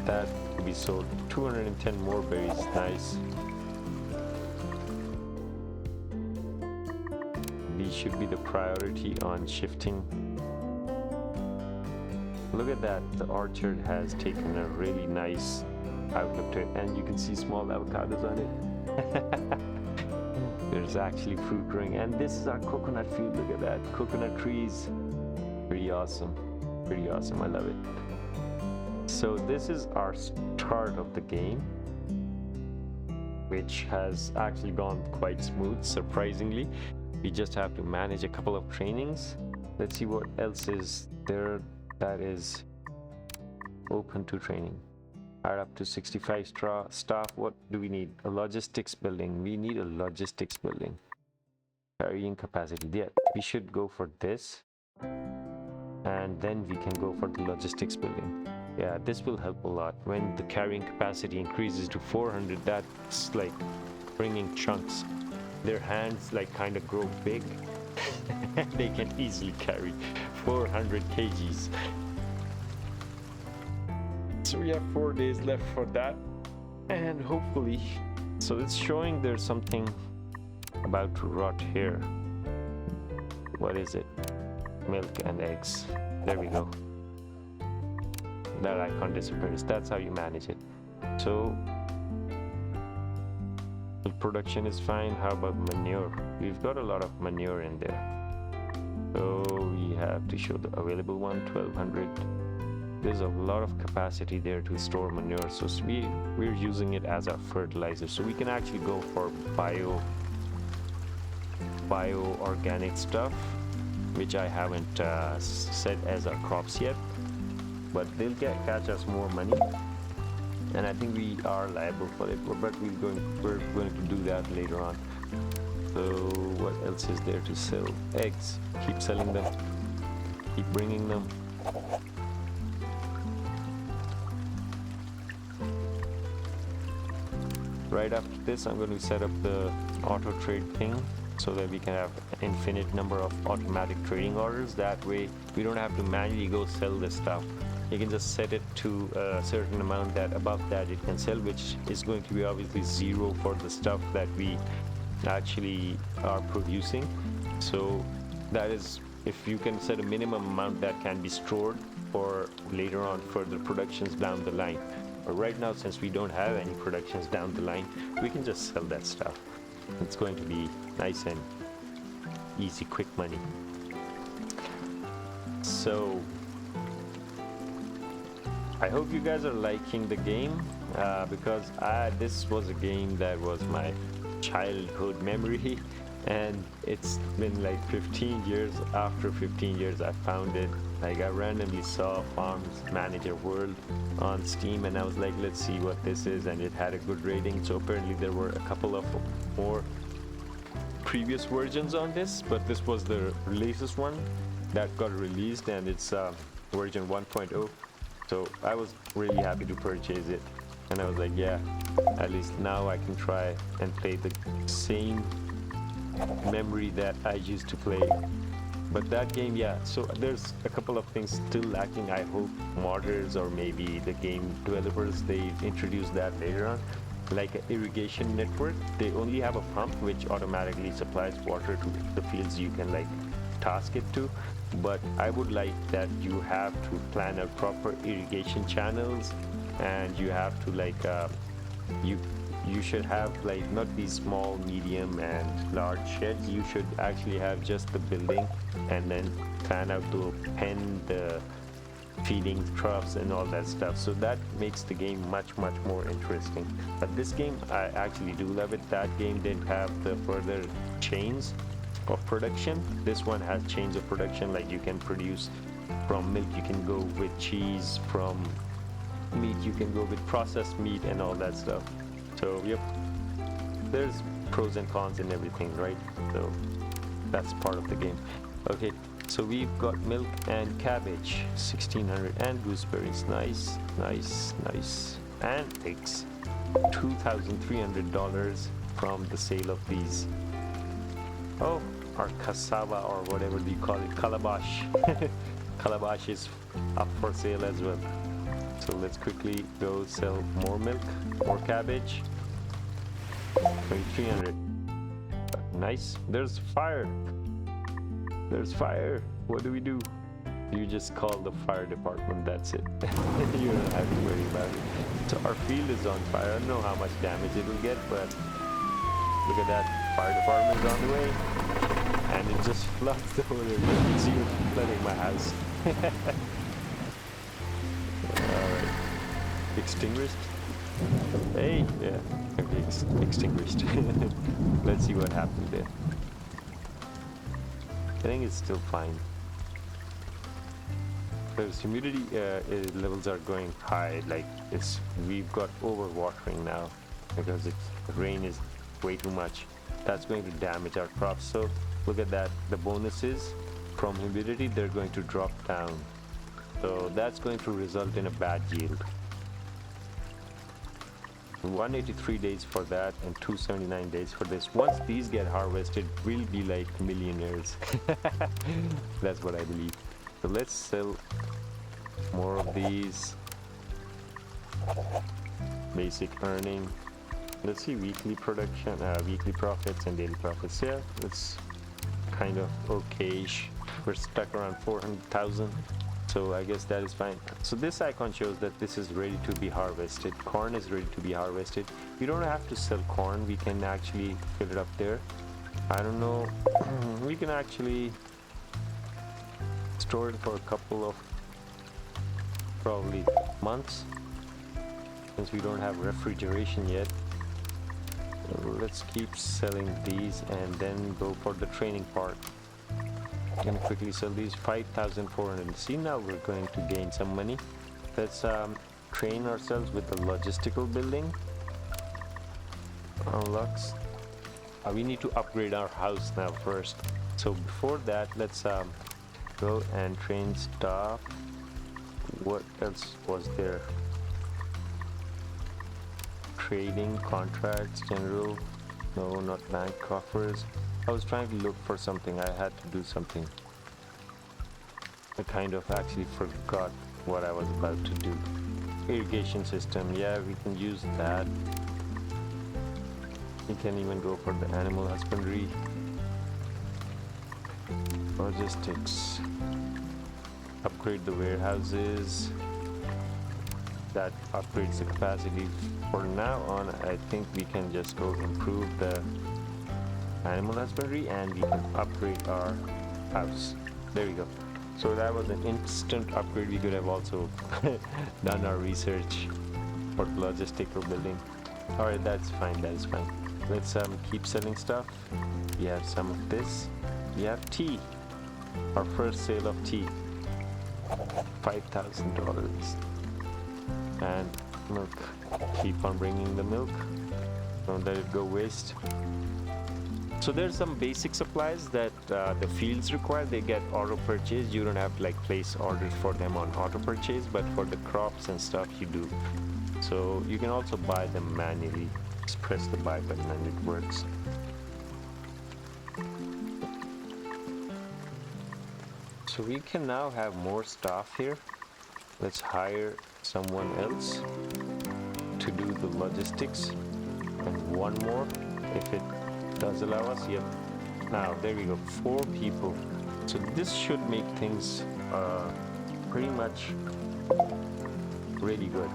that to be sold. 210 more berries. Nice. These should be the priority on shifting. Look at that. The orchard has taken a really nice outlook to it, and you can see small avocados on it. There's actually fruit growing, and this is our coconut field. Look at that, coconut trees. Pretty awesome, I love it. So this is our start of the game, which has actually gone quite smooth, surprisingly. We just have to manage a couple of trainings. Let's see what else is there. That is open to training. Hire up to 65 staff. What do we need? A logistics building. We need a logistics building. Carrying capacity. Yeah, we should go for this. And then we can go for the logistics building. Yeah, this will help a lot. When the carrying capacity increases to 400, that's like bringing chunks. Their hands like kind of grow big. They can easily carry 400 kgs. So we have 4 days left for that, and hopefully, so it's showing there's something about to rot here. What is it? Milk and eggs. There we go. That icon disappears. That's how you manage it. So the production is fine. How about manure? We've got a lot of manure in there. So we have to show the available one, 1200. There's a lot of capacity there to store manure, so we're using it as our fertilizer. So we can actually go for bio organic stuff, which I haven't set as our crops yet, but they'll catch us more money, and I think we are liable for it, but we're going to do that later on. So what else is there to sell? Eggs. Keep selling them, keep bringing them. Right after this, I'm going to set up the auto trade thing so that we can have an infinite number of automatic trading orders. That way we don't have to manually go sell this stuff. You can just set it to a certain amount, that above that it can sell, which is going to be obviously zero for the stuff that we actually are producing. So that is, if you can set a minimum amount that can be stored for later on further productions down the line. But right now, since we don't have any productions down the line, we can just sell that stuff. It's going to be nice and easy, quick money. So I hope you guys are liking the game, because this was a game that was my childhood memory, and it's been like 15 years. After 15 years I found it. Like, I randomly saw Farms Manager World on Steam, and I was like, let's see what this is, and it had a good rating. So apparently there were a couple of more previous versions on this, but this was the latest one that got released, and it's version 1.0. So I was really happy to purchase it, and I was like, yeah, at least now I can try and play the same memory that I used to play. But that game, yeah, so there's a couple of things still lacking. I hope modders or maybe the game developers, they introduce that later on, like an irrigation network. They only have a pump which automatically supplies water to the fields you can like task it to, but I would like that you have to plan out proper irrigation channels, and you have to like you should have like not these small, medium and large sheds. You should actually have just the building, and then plan out the pen, the feeding troughs and all that stuff. So that makes the game much more interesting. But this game, I actually do love it. That game didn't have the further chains of production. This one has chains of production, like you can produce from milk, you can go with cheese, from meat you can go with processed meat and all that stuff. So yep, there's pros and cons in everything, right? So that's part of the game. Okay, so we've got milk and cabbage, 1600, and gooseberries. Nice. And pigs, $2,300 from the sale of these. Oh, or cassava, or whatever you call it, calabash. Calabash is up for sale as well. So let's quickly go sell more milk, more cabbage. 2,300. Nice. There's fire. There's fire. What do we do? You just call the fire department. That's it. You don't have to worry about it. So our field is on fire. I don't know how much damage it will get, but look at that. Fire department is on the way, and it just floods the whole area. You can see it flooding my house. Alright. Extinguished? Hey, yeah. Okay, extinguished. Let's see what happened there. I think it's still fine. because humidity levels are going high. Like we've got overwatering now because the rain is way too much. That's going to damage our crops. So look at that, the bonuses from humidity, they're going to drop down. So that's going to result in a bad yield. 183 days for that and 279 days for this. Once these get harvested, we'll be like millionaires. That's what I believe. So let's sell more of these. Basic earning. Let's see weekly production, weekly profits and daily profits. Yeah, it's kind of okayish. We're stuck around 400,000. So I guess that is fine. So this icon shows that this is ready to be harvested. Corn is ready to be harvested. We don't have to sell corn. We can actually fill it up there. I don't know. We can actually store it for a couple of probably months since we don't have refrigeration yet. So let's keep selling these and then go for the training part. Can quickly sell these. 5,400. See, now we're going to gain some money. Let's train ourselves with the logistical building. Unlocks. We need to upgrade our house now first. So before that, let's go and train staff. What else was there? Trading, contracts, general. No, not bank coffers. I was trying to look for something. I had to do something. I kind of actually forgot what I was about to do. Irrigation system. Yeah, we can use that. We can even go for the animal husbandry. Logistics. Upgrade the warehouses. That upgrades the capacity. For now on, I think we can just go improve the animal husbandry and we can upgrade our house. There we go. So that was an instant upgrade. We could have also done our research for the logistical building. Alright, that's fine, that is fine. Let's keep selling stuff. We have some of this. We have tea. Our first sale of tea. $5,000. And milk. Keep on bringing the milk. Don't let it go waste. So there's some basic supplies that the fields require. They get auto purchase. You don't have to like place orders for them on auto purchase, but for the crops and stuff you do. So you can also buy them manually. Just press the buy button and it works. So we can now have more staff here. Let's hire someone else to do the logistics and one more if it does allow us. Yep. Now there we go, 4 people. So this should make things pretty much really good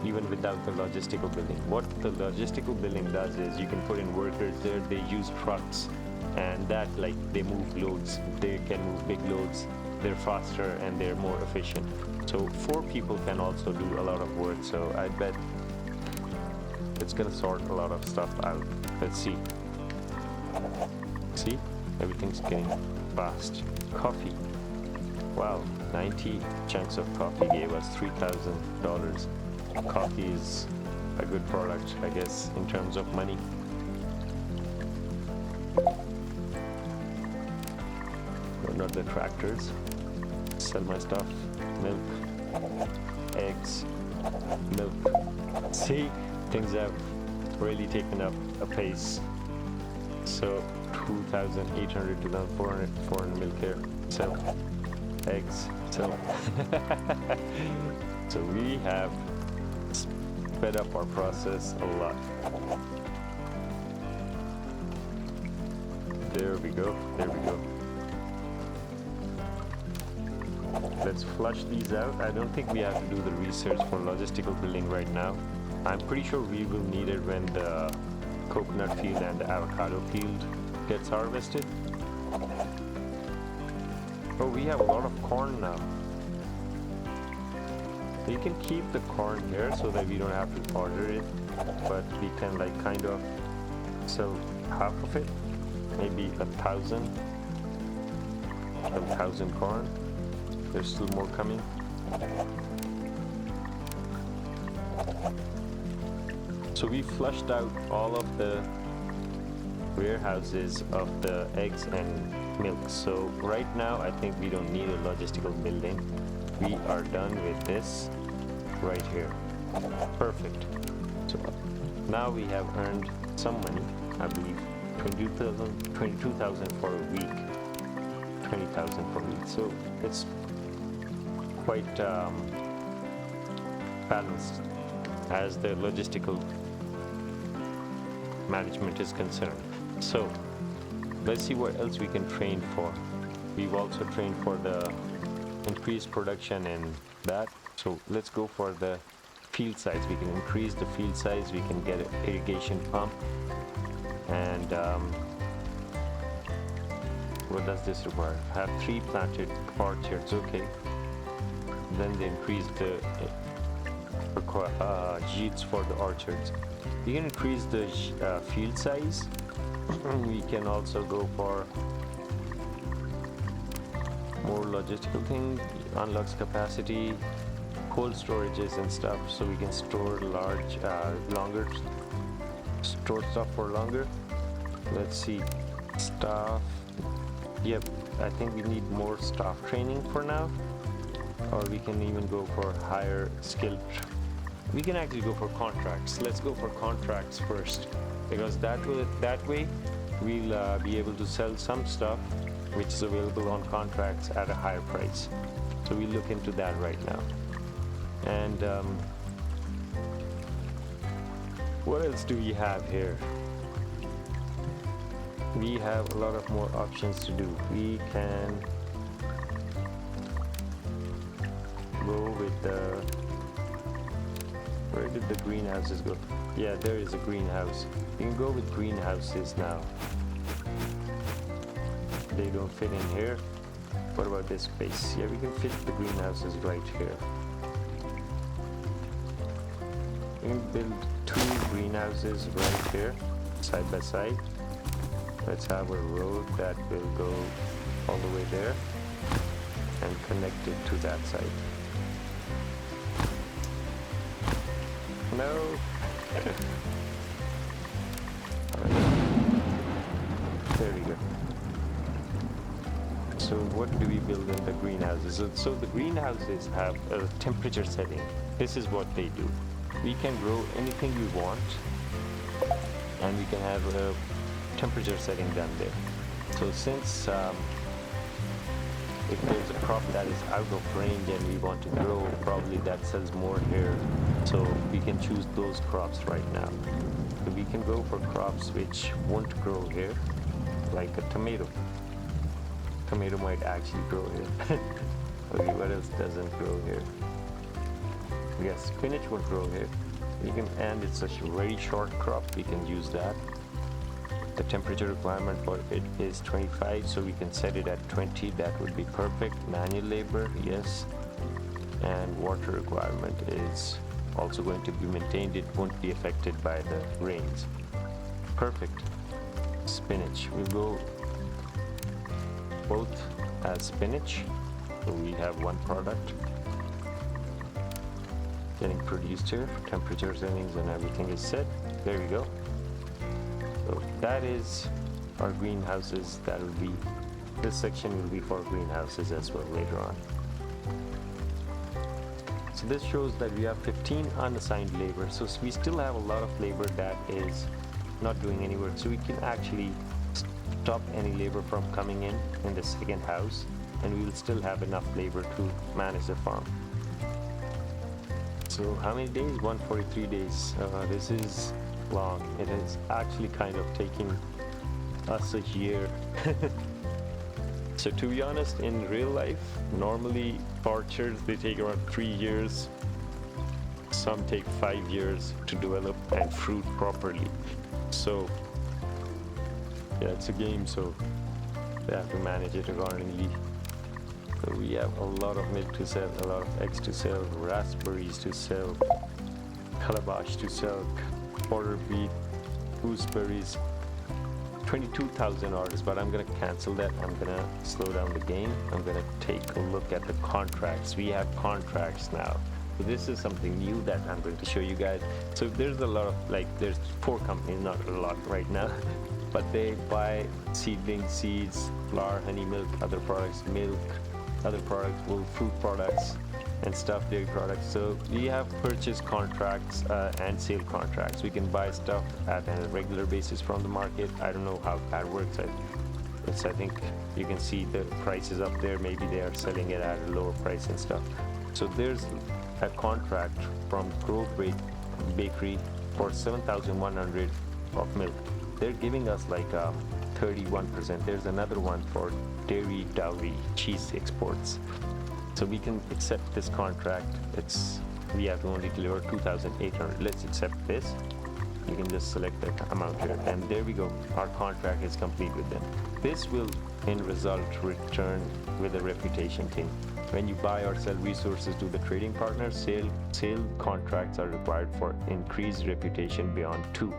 even without the logistical building. What the logistical building does is you can put in workers there. They use trucks and that like they move loads. They can move big loads. They're faster and they're more efficient. So 4 people can also do a lot of work. So I bet it's gonna sort a lot of stuff out. Let's see. See? Everything's getting fast. Coffee. Wow, 90 chunks of coffee gave us $3,000. Coffee is a good product, I guess, in terms of money. But not the tractors. Sell my stuff. Milk. Eggs. Milk. See? Things have really taken up a pace. So 2,800 to 400 milk here. Sell eggs. Sell. So we have sped up our process a lot. There we go. There we go. Let's flush these out. I don't think we have to do the research for logistical building right now. I'm pretty sure we will need it when the coconut field and the avocado field gets harvested. Oh, we have a lot of corn now. We can keep the corn here so that we don't have to order it, but we can like kind of sell half of it, maybe 1,000 corn. There's still more coming. So we flushed out all of the warehouses of the eggs and milk. So right now I think we don't need a logistical building. We are done with this right here. Perfect. So now we have earned some money, I believe 22,000 for a week, 20,000 per week. So it's quite balanced as the logistical management is concerned. So let's see what else we can train for. We've also trained for the increased production and that. So let's go for the field size. We can increase the field size. We can get an irrigation pump. And what does this require? Have 3 planted orchards. Okay. Then they increase the yields for the orchards. We can increase the field size. We can also go for more logistical thing, unlocks capacity, cold storages and stuff, so we can store store stuff for longer. Let's see, staff. Yep, I think we need more staff training for now, or we can even go for higher skilled. We can actually go for contracts. Let's go for contracts first, because that way we'll be able to sell some stuff which is available on contracts at a higher price. So we'll look into that right now. And what else do we have here? We have a lot of more options to do. We can go with the, where did the greenhouses go? Yeah, there is a greenhouse. You can go with greenhouses now. They don't fit in here. What about this space? Yeah, we can fit the greenhouses right here. We can build 2 greenhouses right here, side by side. Let's have a road that will go all the way there and connect it to that side. No. There we go. So what do we build in the greenhouses? So the greenhouses have a temperature setting. This is what they do. We can grow anything we want, and we can have a temperature setting done there. So since if there's a crop that is out of range and we want to grow, probably that sells more here. So we can choose those crops right now. So we can go for crops which won't grow here, like a tomato. Tomato might actually grow here. Okay, what else doesn't grow here? Yes, spinach won't grow here. You can, and it's such a very short crop, we can use that. The temperature requirement for it is 25, so we can set it at 20. That would be perfect. Manual labor, yes. And water requirement is also going to be maintained. It won't be affected by the rains. Perfect. Spinach, we'll go both as spinach. So we have one product getting produced here. Temperature settings and everything is set. There we go. So that is our greenhouses. That will be, this section will be for greenhouses as well later on. So this shows that we have 15 unassigned labor. So we still have a lot of labor that is not doing any work. So we can actually stop any labor from coming in the second house, and we will still have enough labor to manage the farm. So how many days? 143 days. This is long. It is actually kind of taking us a year. So to be honest, in real life, normally orchards, they take around 3 years. Some take 5 years to develop and fruit properly. So yeah, it's a game, so they have to manage it accordingly. So we have a lot of milk to sell, a lot of eggs to sell, raspberries to sell, calabash to sell, porter beet, gooseberries, 22,000 orders, but I'm gonna cancel that. I'm gonna slow down the game. I'm gonna take a look at the contracts. We have contracts now. So this is something new that I'm going to show you guys. So there's a lot of, like, there's 4 companies, not a lot right now, but they buy seedling seeds, flour, honey, milk, other products, wool, fruit products, and stuff, dairy products. So we have purchase contracts and sale contracts. We can buy stuff at a regular basis from the market. I don't know how that works. I think you can see the prices up there. Maybe they are selling it at a lower price and stuff. So there's a contract from Grove Bakery for 7,100 of milk. They're giving us like 31%. There's another one for Dairy Dowry cheese exports. So we can accept this contract. We have to only deliver 2,800. Let's accept this. You can just select the amount here, and there we go. Our contract is complete with them. This will, in result, return with a reputation thing. When you buy or sell resources to the trading partner, sale contracts are required for increased reputation beyond 2.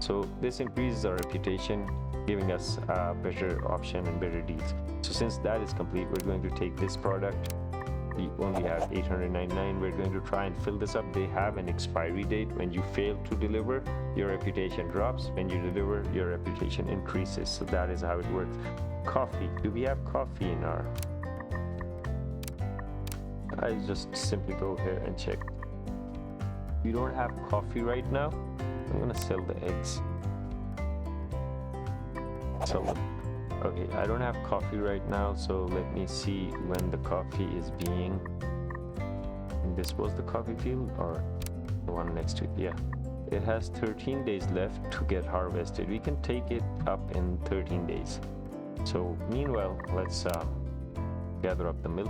So this increases our reputation, giving us a better option and better deals. So since that is complete, we're going to take this product. We only have 899. We're going to try and fill this up. They have an expiry date. When you fail to deliver, your reputation drops. When you deliver, your reputation increases. So that is how it works. Coffee. Do we have coffee in our... I just simply go here and check. We don't have coffee right now. I'm gonna sell the eggs. So, okay, I don't have coffee right now, so let me see when the coffee is being... This was the coffee field, or the one next to it? Yeah. It has 13 days left to get harvested. We can take it up in 13 days. So meanwhile, let's gather up the milk.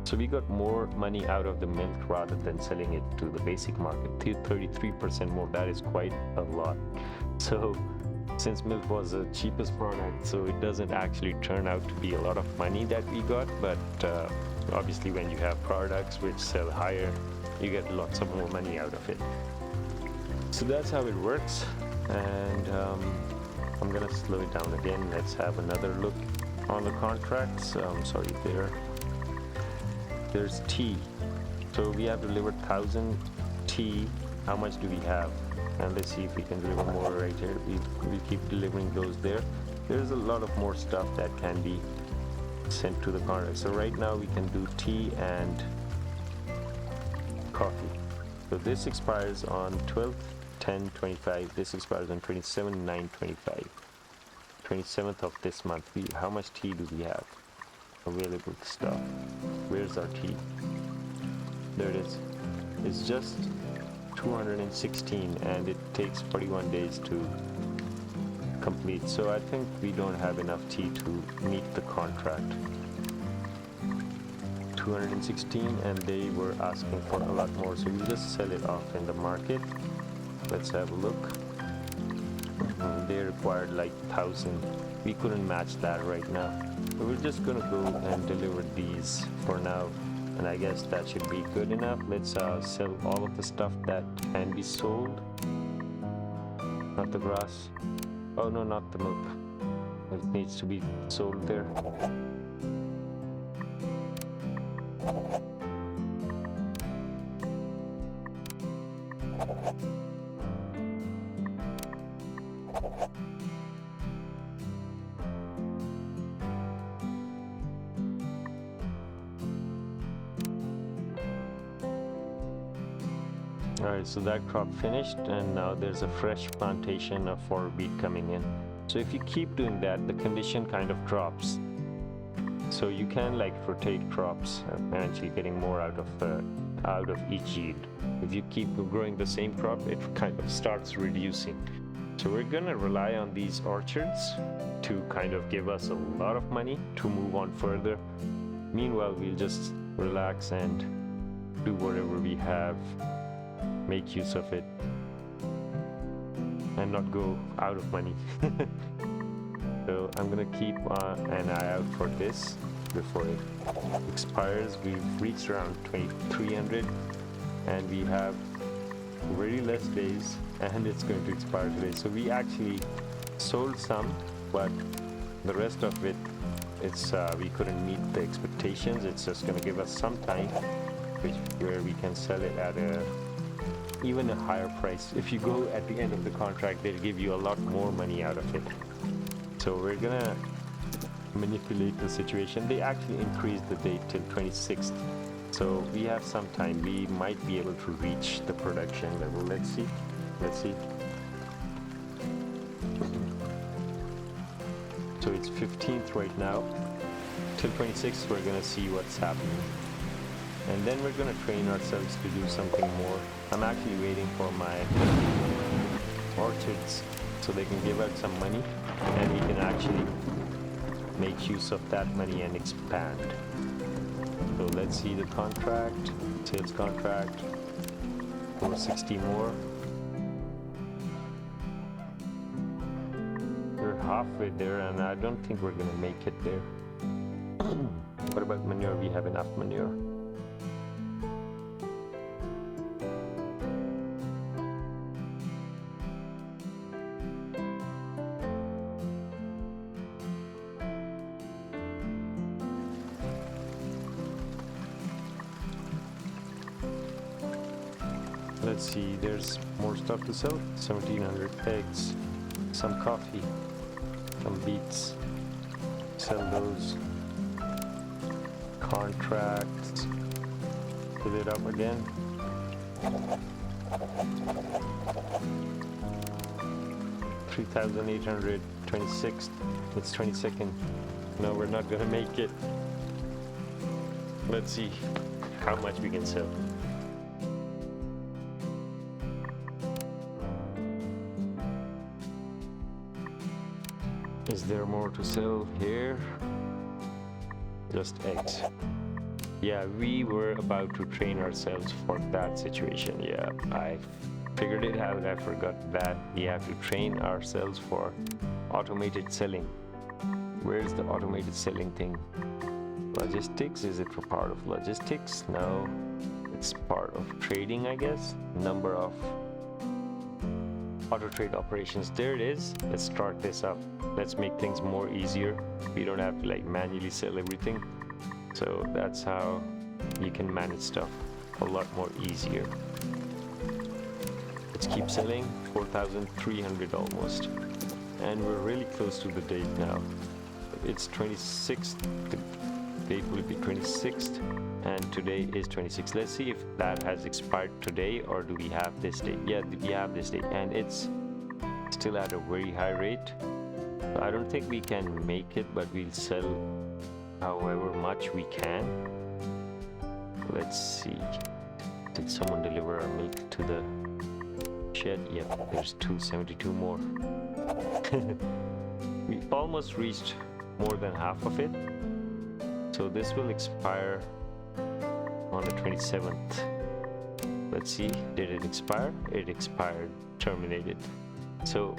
So we got more money out of the milk rather than selling it to the basic market. 33% more. That is quite a lot. So since milk was the cheapest product, so it doesn't actually turn out to be a lot of money that we got, but obviously when you have products which sell higher, you get lots of more money out of it. So that's how it works, and I'm gonna slow it down again. Let's have another look on the contracts. Sorry, there's tea. So we have delivered 1,000 tea. How much do we have? And let's see if we can deliver more right here. We keep delivering those there. There's a lot of more stuff that can be sent to the contract. So right now we can do tea and coffee. So this expires on 12/10/25. This expires on 27/9/25. 27th of this month. How much tea do we have available stuff? Where's our tea? There it is. It's just 216, and it takes 41 days to complete. So I think we don't have enough tea to meet the contract. 216, and they were asking for a lot more, so we'll just sell it off in the market. Let's have a look. They required like 1,000. We couldn't match that right now. So we're just gonna go and deliver these for now, and I guess that should be good enough. Let's sell all of the stuff that can be sold. Not the grass. Oh no, not the milk. It needs to be sold there. Alright, so that crop finished, and now there's a fresh plantation of for wheat coming in. So if you keep doing that, the condition kind of drops. So you can like rotate crops and actually getting more out of each yield. If you keep growing the same crop, it kind of starts reducing. So we're gonna rely on these orchards to kind of give us a lot of money to move on further. Meanwhile, we'll just relax and do whatever we have, make use of it, and not go out of money. So I'm gonna keep an eye out for this before it expires. We've reached around 2,300, and we have very less days, and it's going to expire today. So we actually sold some, but the rest of it, it's we couldn't meet the expectations. It's just going to give us some time where we can sell it at even a higher price. If you go at the end of the contract, they'll give you a lot more money out of it. So we're gonna manipulate the situation. They actually increased the date till 26th, so we have some time. We might be able to reach the production level. Let's see. So it's 15th right now. Till 26th, we're gonna see what's happening, and then we're gonna train ourselves to do something more. I'm actually waiting for my orchards so they can give out some money, and we can actually make use of that money and expand. So let's see the contract, sales contract, 460 more. We're halfway there, and I don't think we're gonna make it there. What about manure? We have enough manure. Let's see, there's more stuff to sell. 1,700 eggs, some coffee, some beets. Sell those. Contracts. Fill it up again. $3,826. It's 22nd. No, we're not gonna make it. Let's see how much we can sell. Is there more to sell here? Just eggs. Yeah, we were about to train ourselves for that situation. Yeah, I figured it out. I forgot that we have to train ourselves for automated selling. Where's the automated selling thing? Logistics? Is it for part of logistics? No, it's part of trading, I guess. Number of auto trade operations. There it is. Let's start this up. Let's make things more easier. We don't have to like manually sell everything. So that's how you can manage stuff a lot more easier. Let's keep selling. 4,300 almost. And we're really close to the date now. It's 26th. The date will be 26th. And today is 26th. Let's see if that has expired today, or do we have this date? Yeah, we have this date, and it's still at a very high rate. I don't think we can make it, but we'll sell however much we can. Let's see. Did someone deliver our milk to the shed? Yep, there's 272 more. We almost reached more than half of it. So this will expire on the 27th. Let's see, did it expire? It expired, terminated. So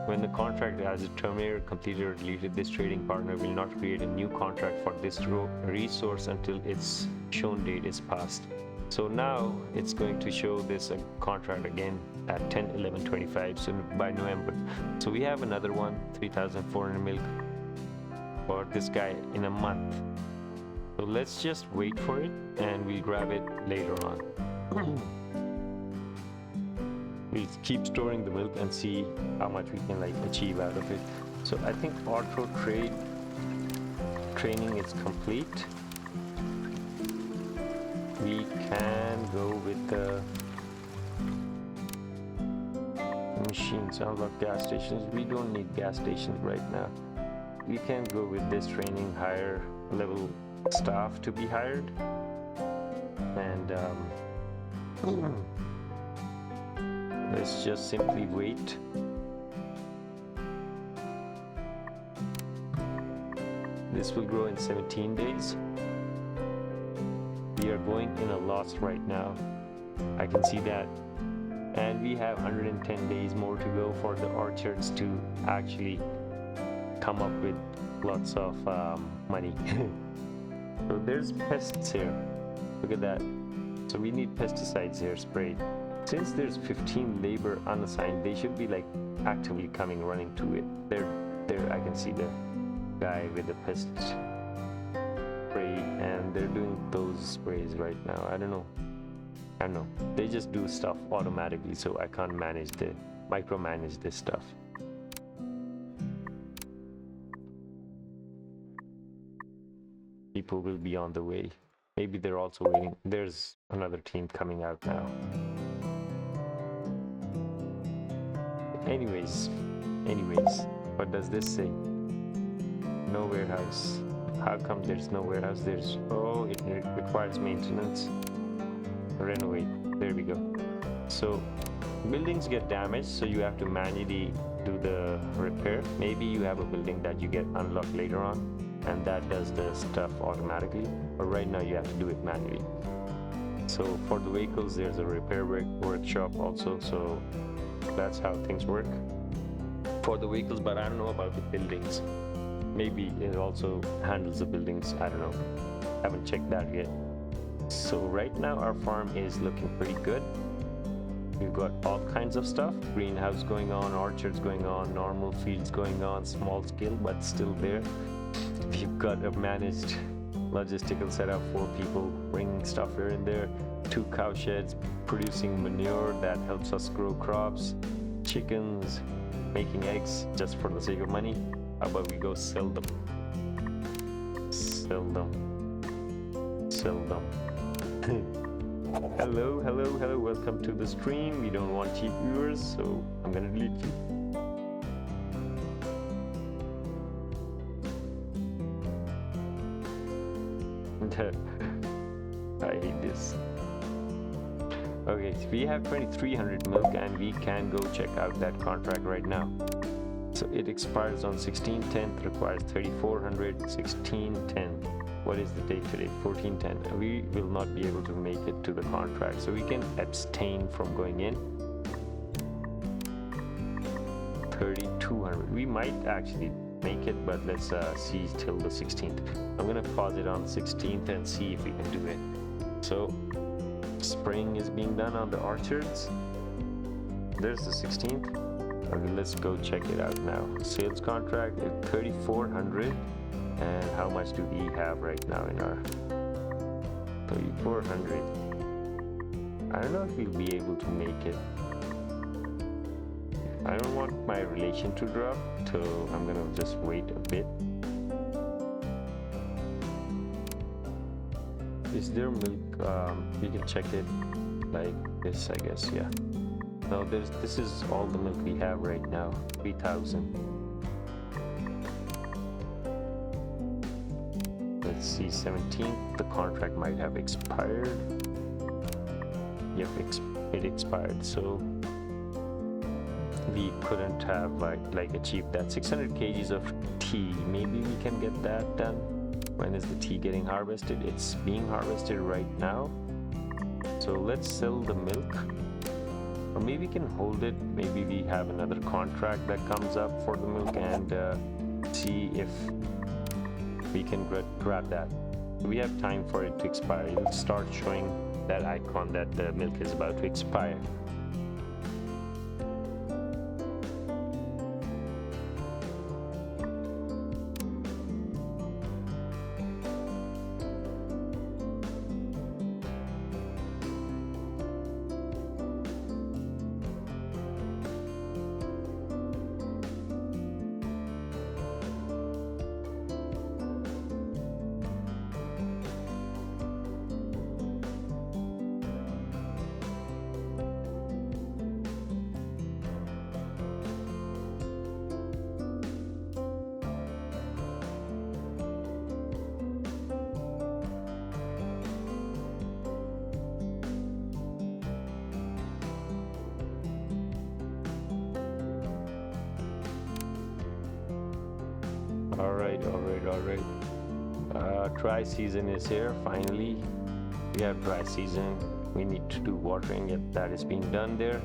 when the contract as a terminator completed or deleted, this trading partner will not create a new contract for this resource until its shown date is passed. So now it's going to show this contract again at 10/11/25, so by November. So we have another one, 3,400 milk for this guy in a month. So let's just wait for it and we'll grab it later on. We'll keep storing the milk and see how much we can like achieve out of it. So I think auto trade training is complete. We can go with the machines, unlock gas stations. We don't need gas stations right now. We can go with this training, higher level staff to be hired, and let's just simply wait. This will grow in 17 days. We are going in a loss right now. I can see that. And we have 110 days more to go for the orchards to actually come up with lots of money. So there's pests here. Look at that. So we need pesticides here sprayed. Since there's 15 labor unassigned, they should be like actively coming running to it. There I can see the guy with the pest spray, and they're doing those sprays right now. I don't know, they just do stuff automatically, so I can't micromanage this stuff. People will be on the way. Maybe they're also waiting. There's another team coming out now. Anyways, what does this say? No warehouse. How come there's no warehouse? It requires maintenance. Renovate. There we go. So buildings get damaged, so you have to manually do the repair. Maybe you have a building that you get unlocked later on, and that does the stuff automatically, but right now you have to do it manually. So for the vehicles, there's a repair workshop also, so that's how things work for the vehicles. But I don't know about the buildings. Maybe it also handles the buildings. I don't know, haven't checked that yet. So right now our farm is looking pretty good. We've got all kinds of stuff, greenhouse going on, orchards going on, normal fields going on, small scale but still there. We've got a managed logistical setup, 4 people bringing stuff here and there, 2 cow sheds producing manure that helps us grow crops, chickens making eggs just for the sake of money. How about we go sell them? Hello, welcome to the stream. We don't want cheap viewers, so I'm gonna delete you. I hate this. Okay, so we have 2300 milk and we can go check out that contract right now. So it expires on 16/10, requires 3400, 16/10. What is the date today? 14/10. We will not be able to make it to the contract, so we can abstain from going in. 3200. We might actually make it, but let's see till the 16th. I'm gonna pause it on the 16th and see if we can do it. So spraying is being done on the orchards. There's the 16th. Okay, let's go check it out now. Sales contract is 3400. And how much do we have right now in our 3400? I don't know if we'll be able to make it. I don't want my relation to drop, so I'm gonna just wait a bit. Is there milk? We can check it like this, I guess. Yeah. No, this is all the milk we have right now. 3000. Let's see, 17th. The contract might have expired. Yep, it expired. So we couldn't have like achieved that. 600 kgs of tea. Maybe we can get that done. When is the tea getting harvested? It's being harvested right now. So let's sell the milk. Or maybe we can hold it. Maybe we have another contract that comes up for the milk and see if we can grab that. We have time for it to expire. It'll start showing that icon that the milk is about to expire. All right. Dry season is here. Finally, we have dry season. We need to do watering. Yet that is being done there.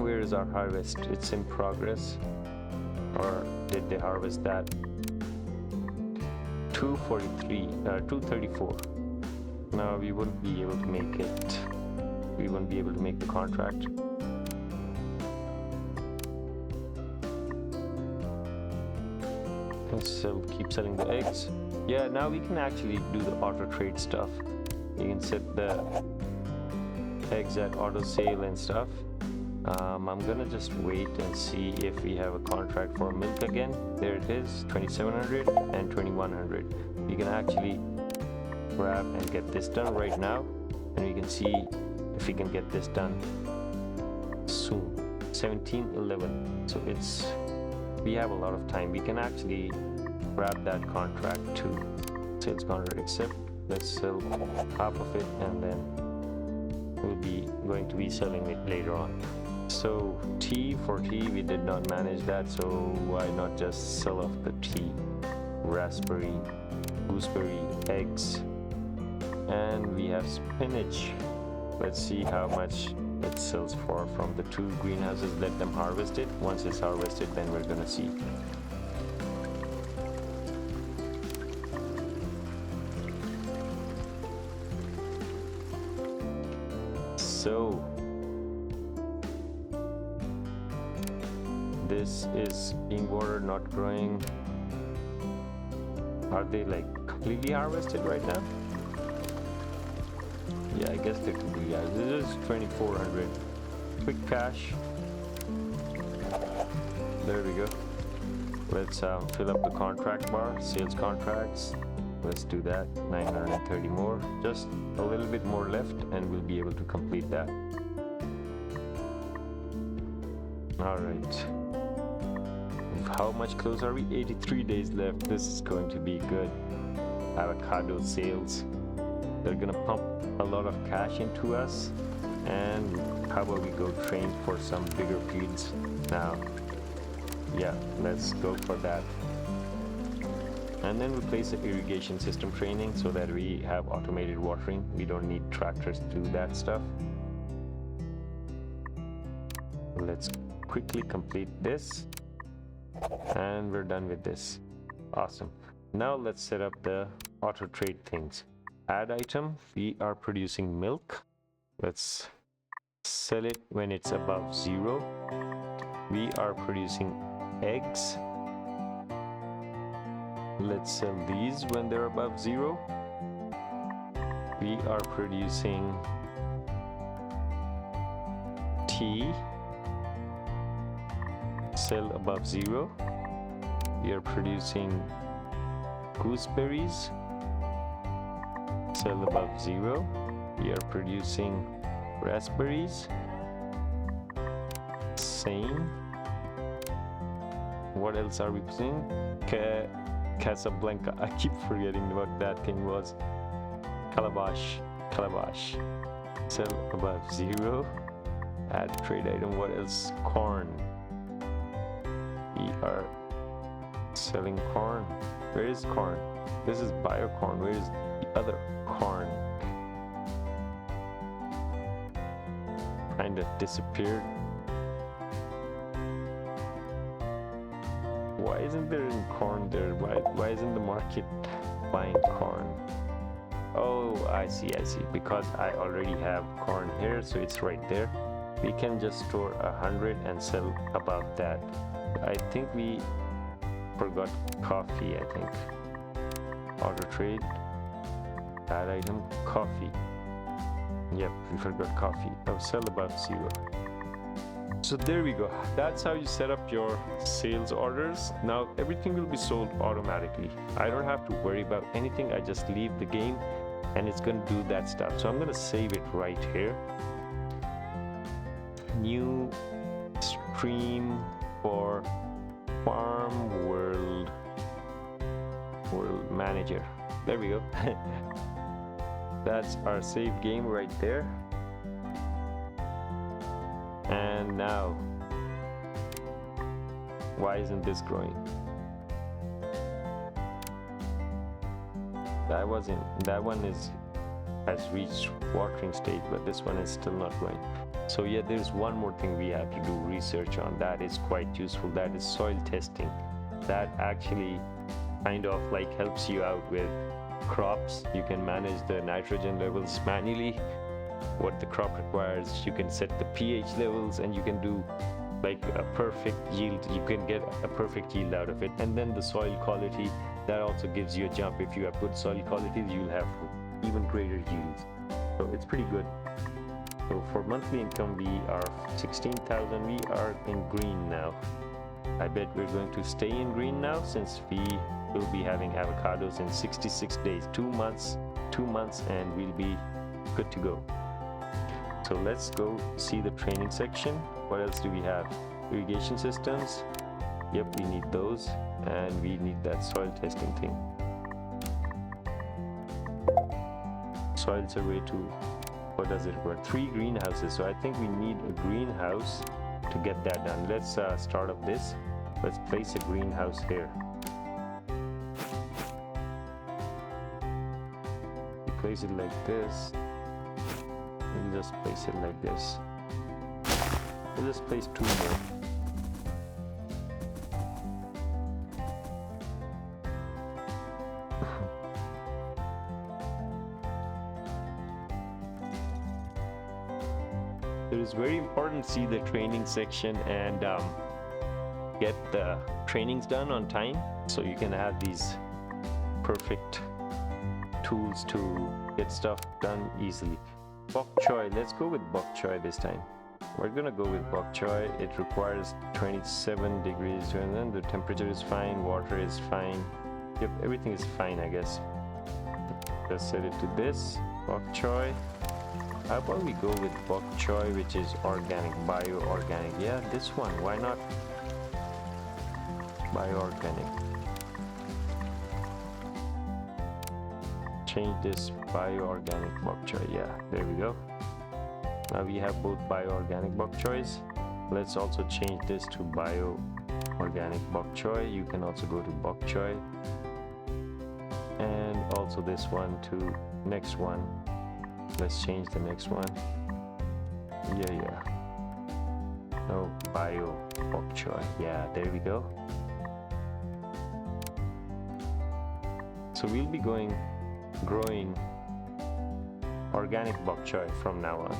Where is our harvest? It's in progress. Or did they harvest that? 234. No, we wouldn't be able to make it. We wouldn't be able to make the contract. keep selling the eggs. Yeah, now we can actually do the auto trade stuff. You can set the eggs at auto sale and stuff. I'm gonna just wait and see if we have a contract for milk again. There it is, 2700 and 2100. You can actually grab and get this done right now, and we can see if we can get this done soon. 1711. So we have a lot of time. We can actually grab that contract too. Sales contract accept. Let's sell half of it, and then we'll be going to be selling it later on. So tea, we did not manage that, so why not just sell off the tea? Raspberry, gooseberry, eggs, and we have spinach. Let's see how much it sells for from the 2 greenhouses. Let them harvest it. Once it's harvested, then we're gonna see. So this is being watered, not growing. Are they like completely harvested right now? Yeah, I guess they completely harvested. This is 2400. Quick cash. There we go. Let's fill up the contract bar, sales contracts. Let's do that. 930 more. Just a little bit more left, and we'll be able to complete that. All right. How much close are we? 83 days left. This is going to be good. Avocado sales. They're gonna pump a lot of cash into us. And how about we go train for some bigger fields now? Yeah, let's go for that. And then we'll place the irrigation system training so that we have automated watering. We don't need tractors to do that stuff. Let's quickly complete this, and we're done with this. Awesome. Now let's set up the auto trade things. Add item. We are producing milk. Let's sell it when it's above 0. We are producing eggs. Let's sell these when they're above 0. We are producing tea. Sell above 0. We are producing gooseberries. Sell above 0. We are producing raspberries. Same. What else are we producing? Casablanca. I keep forgetting what that thing was. Calabash. Sell above 0. Add trade item. What else? Corn. We are selling corn. Where is corn? This is bio corn. Where is the other corn? Kind of disappeared. Why isn't there any corn there? Why isn't the market buying corn? Oh, I see. Because I already have corn here, so it's right there. We can just store 100 and sell above that. I think we forgot coffee. I think auto trade, add item, coffee. Yep, we forgot coffee. Oh, sell above 0. So there we go. That's how you set up your sales orders. Now everything will be sold automatically. I don't have to worry about anything. I just leave the game and it's going to do that stuff. So I'm going to save it right here. New stream for Farm World Manager. There we go. That's our save game right there. And now, why isn't this growing? That one has reached watering stage, but this one is still not growing. So yeah, there's one more thing we have to do research on. That is quite useful. That is soil testing. That actually kind of like helps you out with crops. You can manage the nitrogen levels manually, what the crop requires. You can set the pH levels, and you can do like a perfect yield. You can get a perfect yield out of it. And then the soil quality, that also gives you a jump. If you have good soil quality, you'll have even greater yields. So it's pretty good. So for monthly income, we are 16,000. We are in green now. I bet we're going to stay in green now, since we will be having avocados in 66 days, 2 months, and we'll be good to go. So let's go see the training section. What else do we have? Irrigation systems. Yep, we need those, and we need that soil testing thing. Soil survey to, what does it require? 3 greenhouses. So I think we need a greenhouse to get that done. Let's start up this. Let's place a greenhouse here. We place it like this. We'll just place it like this. We'll just place 2 more. It is very important to see the training section and get the trainings done on time, so you can have these perfect tools to get stuff done easily. Bok choy, let's go with bok choy this time. We're gonna go with bok choy. It requires 27 degrees, and then the temperature is fine, water is fine. Yep, everything is fine, I guess. Just set it to this, bok choy. How about we go with bok choy, which is organic, bio-organic. Yeah, this one, why not? Bio-organic. Change this bio-organic bok choy. Yeah, there we go. Now we have both bio-organic bok choys. Let's also change this to bio-organic bok choy. You can also go to bok choy. And also this one to next one. Let's change the next one. Yeah. No, bio bok choy. Yeah, there we go. So we'll be growing organic bok choy from now on.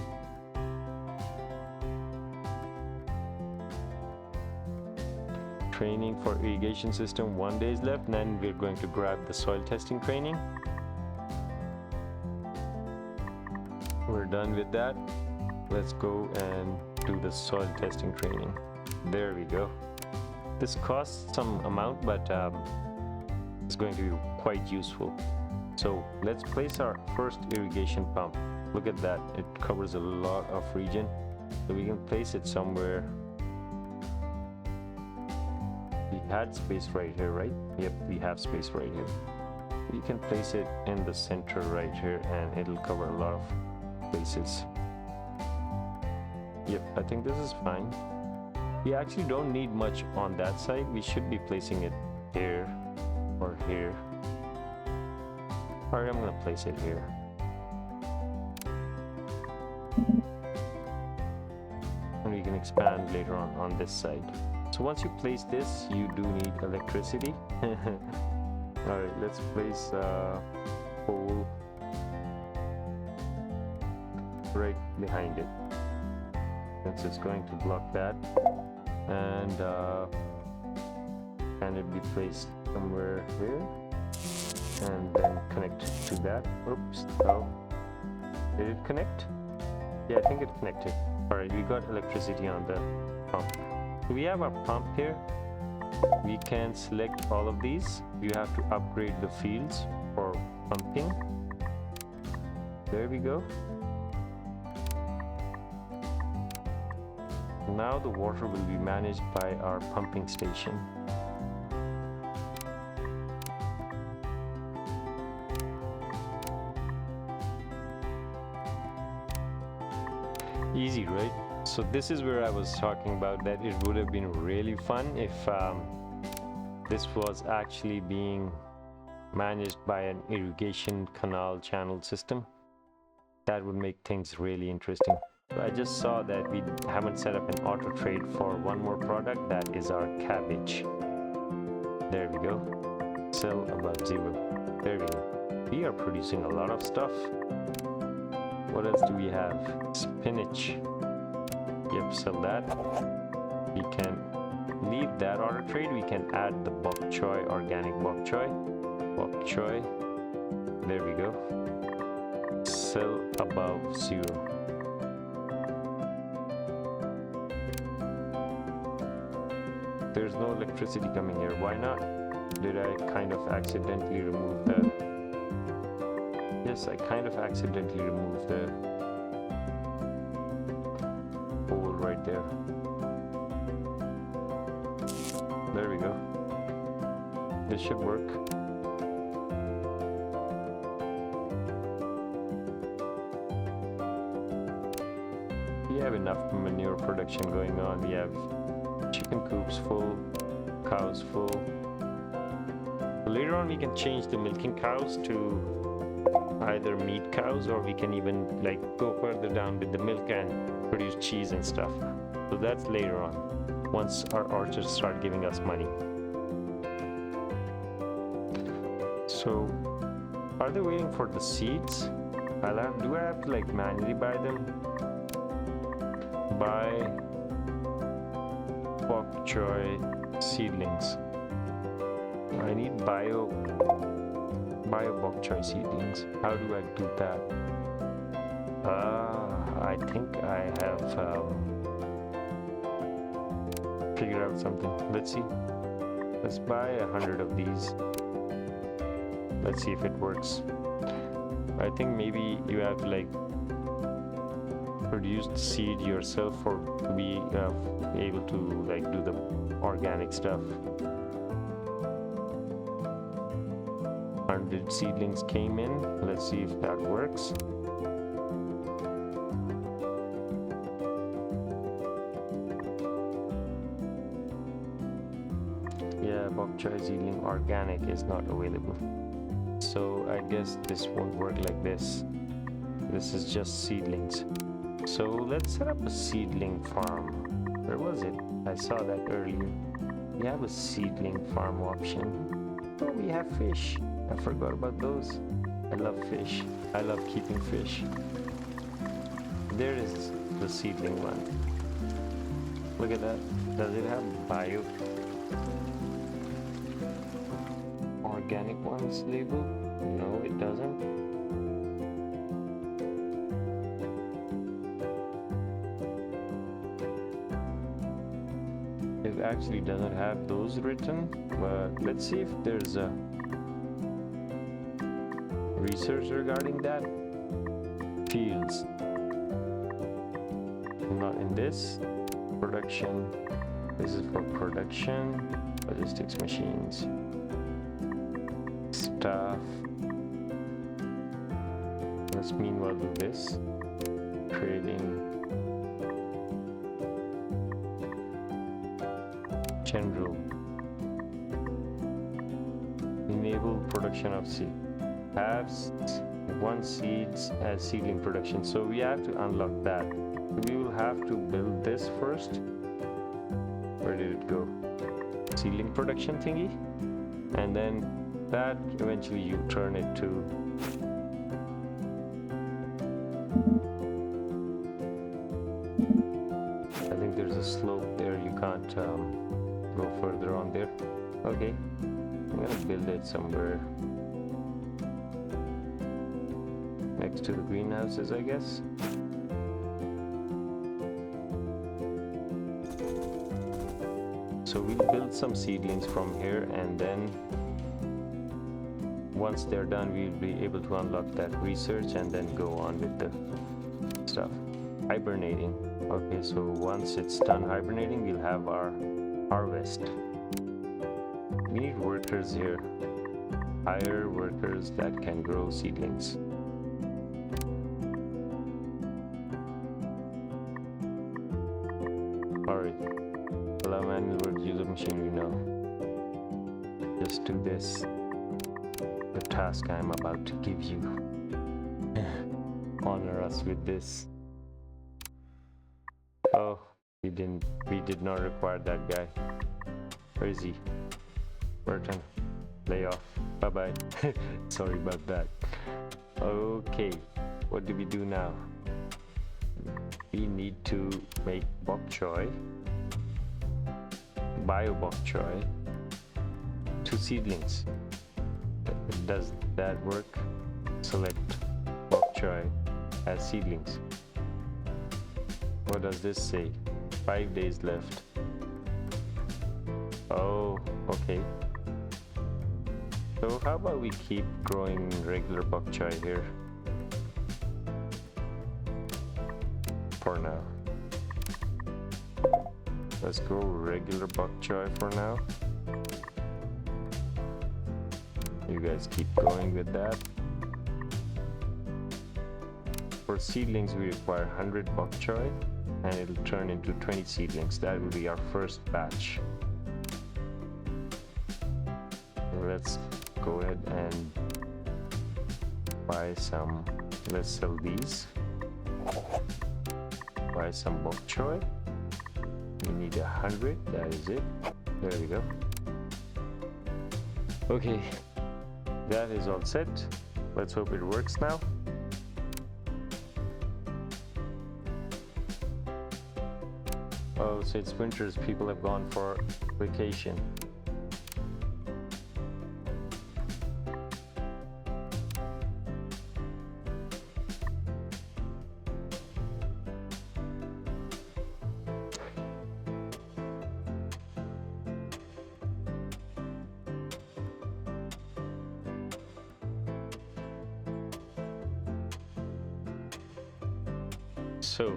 Training for irrigation system, 1 day is left, and then we're going to grab the soil testing training. We're done with that. Let's go and do the soil testing training. There we go. This costs some amount, but it's going to be quite useful. So let's place our first irrigation pump. Look at that, it covers a lot of region. So we can place it somewhere. We had space right here, right? Yep, we have space right here. We can place it in the center right here, and it'll cover a lot of places. Yep, I think this is fine. We actually don't need much on that side. We should be placing it here or here. Alright, I'm gonna place it here. And we can expand later on this side. So once you place this, you do need electricity. Alright, let's place a pole right behind it, since it's going to block that. And can it be placed somewhere here and then connect to that? Oops, no. Did it connect? Yeah, I think it connected. Alright, we got electricity on the pump. So we have our pump here. We can select all of these. You have to upgrade the fields for pumping. There we go. Now the water will be managed by our pumping station. Easy, right? So this is where I was talking about that it would have been really fun if this was actually being managed by an irrigation canal channel system. That would make things really interesting. So I just saw that we haven't set up an auto trade for one more product, that is our cabbage. There we go. Sell above 0. There we go. We are producing a lot of stuff. What else do we have? Spinach. Yep, sell that. can leave that auto trade. We can add the bok choy, organic bok choy. Bok choy. There we go. Sell above 0. There's no electricity coming here. Why not? Did I kind of accidentally remove the... Yes, I kind of accidentally removed the hole right there. There we go. This should work. We have enough manure production going on. We have chicken coops full, cows full. Later on we can change the milking cows to either meat cows, or we can even like go further down with the milk and produce cheese and stuff. So that's later on, once our orchards start giving us money. So are they waiting for the seeds? Do I have to like manually buy them? Buy bok choy seedlings. I need bio bok choy seedlings. How do I do that? I think I have figured out something. Let's see. Let's buy 100 of these. Let's see if it works. I think maybe you have to like produce the seed yourself for to be able to like do the organic stuff. 100 seedlings came in. Let's see if that works. Yeah, bok choy seedling organic is not available. So I guess this won't work like this. This is just seedlings. So let's set up a seedling farm. Where was it? I saw that earlier. We have a seedling farm option. Oh, we have fish. I forgot about those. I love fish. I love keeping fish. There is the seedling one. Look at that. Does it have bio? Organic ones label? No, it doesn't. It actually doesn't have those written, but let's see if there's a research regarding that. Fields. Not in this. Production. This is for production. Logistics machines. Staff. Let's meanwhile do this. Trading. General. Enable production of seed. Have 1 seeds as seedling production. So we have to unlock that. We will have to build this first. Where did it go? Seedling production thingy. And then that eventually you turn it to I think there's a slope there. You can't go further on there. Okay, I'm gonna build it somewhere next to the greenhouses, I guess. So we'll build some seedlings from here, and then once they're done, we'll be able to unlock that research and then go on with the stuff. Hibernating. Okay, so once it's done hibernating, we'll have our harvest. We need workers here. Hire workers that can grow seedlings. Alright. Allow manual work, use of machinery. No. Just do this. The task I'm about to give you. Honor us with this. Oh, we did not require that guy. Where is he? Burton, lay off. Bye-bye. Sorry about that. Okay, what do we do now? We need to make bok choy. bio bok choy, 2 seedlings. Does that work? Select bok choy as seedlings. What does this say? 5 days left. Oh, okay. So how about we keep growing regular bok choy here for now. Let's grow regular bok choy for now. You guys keep going with that. For seedlings, we require 100 bok choy, and it'll turn into 20 seedlings. That will be our first batch. Let's go ahead and buy some. Let's sell these. Buy some bok choy. We need 100. That is it. There we go. Okay, that is all set. Let's hope it works now. Oh, so it's winters. People have gone for vacation. So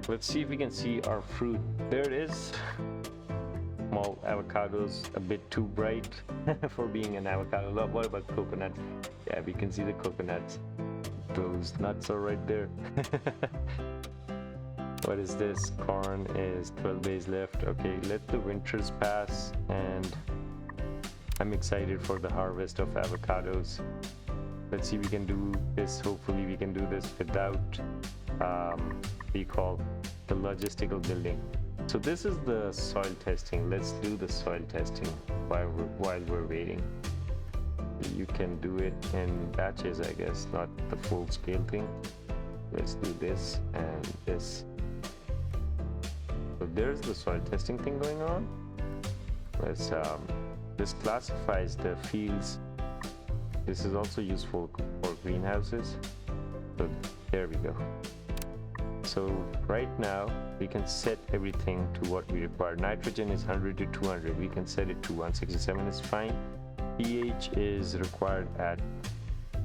let's see if we can see our fruit. There it is. Small avocados, a bit too bright for being an avocado. What about coconut? Yeah, we can see the coconuts. Those nuts are right there. What is this? Corn is 12 days left. Okay, let the winters pass, and I'm excited for the harvest of avocados. Let's see if we can do this. Hopefully we can do this without what you call the logistical building. So this is the soil testing. Let's do the soil testing while we're waiting. You can do it in batches, I guess, not the full scale thing. Let's do this and this. So there's the soil testing thing going on. Let's this classifies the fields. This is also useful for greenhouses. So there we go. So right now we can set everything to what we require. Nitrogen is 100 to 200. We can set it to 167 is fine. pH is required at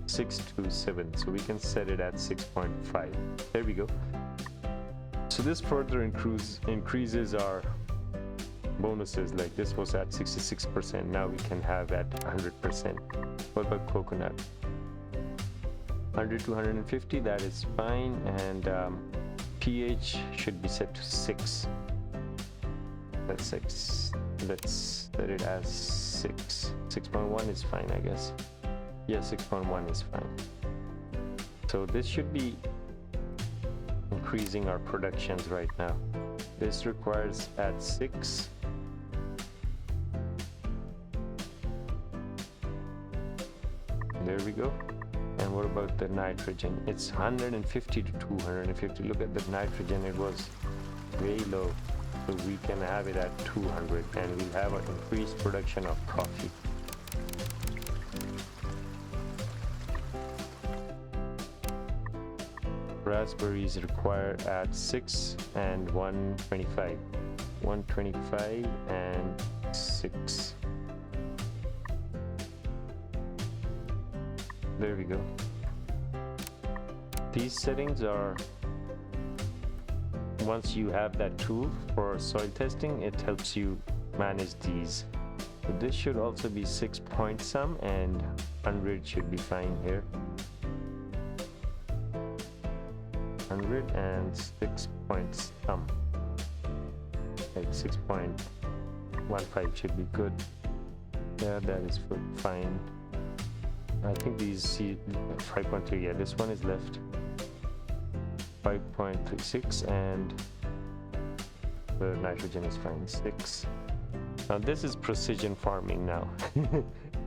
6 to 7. So we can set it at 6.5. There we go. So this further increases our bonuses. Like this was at 66%. Now we can have at 100%. What about coconut? 100 to 150. That is fine. And pH should be set to 6. That's 6. Let's set it as 6. 6.1 is fine, I guess. Yeah, 6.1 is fine. So this should be increasing our productions right now. This requires at 6. There we go. And what about the nitrogen? It's 150 to 250. Look at the nitrogen, it was way low. So we can have it at 200 and we'll have an increased production of coffee. Raspberries require at 6 and 125. 125 and 6. There we go. These settings are, once you have that tool for soil testing, it helps you manage these. So this should also be 6 point some, and 100 should be fine here. 100 and 6 point some. Like 6.15 should be good. Yeah, that is fine. I think these 5.3, yeah, this one is left. 5.36 and the nitrogen is fine, 6. Now this is precision farming now.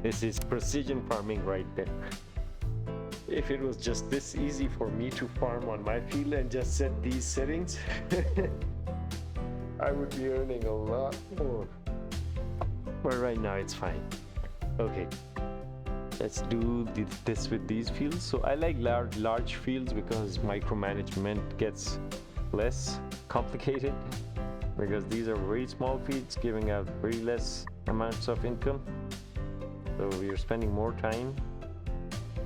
This is precision farming right there. If it was just this easy for me to farm on my field and just set these settings, I would be earning a lot more. But right now it's fine. Okay, let's do this with these fields. So I like large fields because micromanagement gets less complicated, because these are very small fields giving out very less amounts of income. So we are spending more time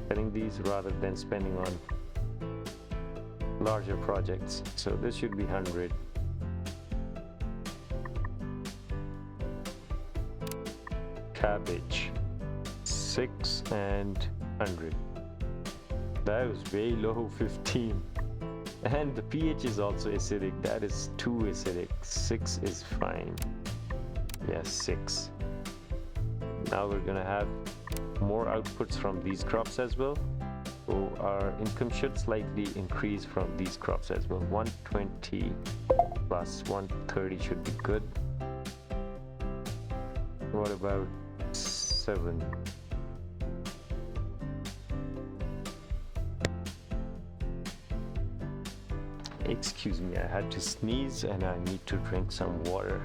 setting these rather than spending on larger projects. So this should be 100. Cabbage 6 and 100. That was way low, 15. And the pH is also acidic. That is too acidic. 6 is fine. Yes, 6. Now we're gonna have more outputs from these crops as well. So our income should slightly increase from these crops as well. 120 plus 130 should be good. What about 7? Excuse me, I had to sneeze and I need to drink some water.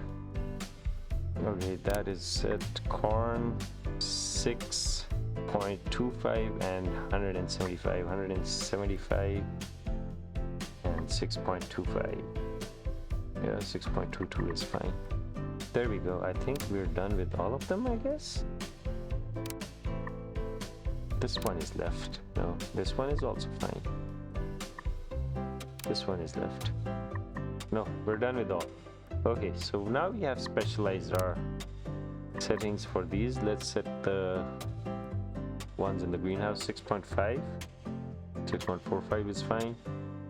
Okay, that is set. Corn 6.25 and 175, 175 and 6.25. Yeah, 6.22 is fine. There we go. I think we're done with all of them, I guess. This one is left. No, this one is also fine. This one is left. No, we're done with all. Okay, so now we have specialized our settings for these. Let's set the ones in the greenhouse. 6.5, 6.45 is fine.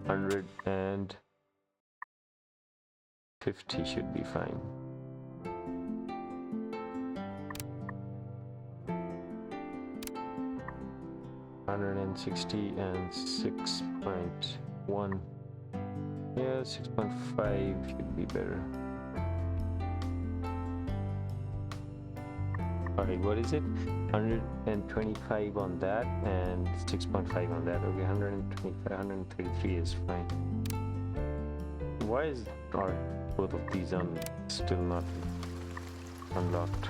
150 should be fine. 160 and 6.1. Yeah, 6.5 should be better. Alright, what is it? 125 on that and 6.5 on that. Okay, 125, 133 is fine. Why is both of these still not unlocked?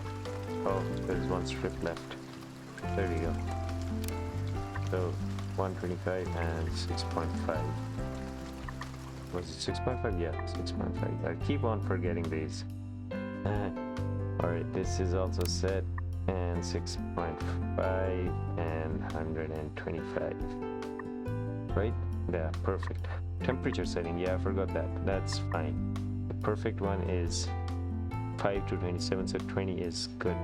Oh, there's one strip left. There we go. So 125 and 6.5. Was it 6.5? Yeah, 6.5. I keep on forgetting these. Alright, this is also set, and 6.5 and 125. Right? Yeah, perfect. Temperature setting, yeah, I forgot that. That's fine. The perfect one is 5 to 27, so 20 is good.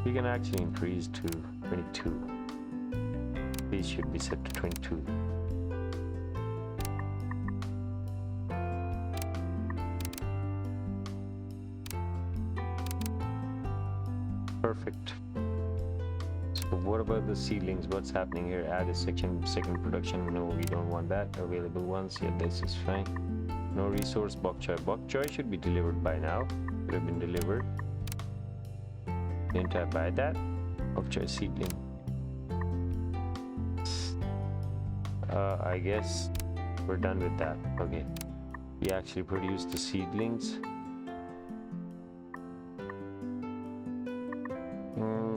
We can actually increase to 22. These should be set to 22. Perfect. So what about the seedlings? What's happening here? Add a second production. No, we don't want that. Available ones. Yeah, this is fine. No resource. Bok choy. Bok choy should be delivered by now. Could have been delivered. Didn't I buy that? Bok choy seedling. I guess we're done with that. Okay. We actually produced the seedlings.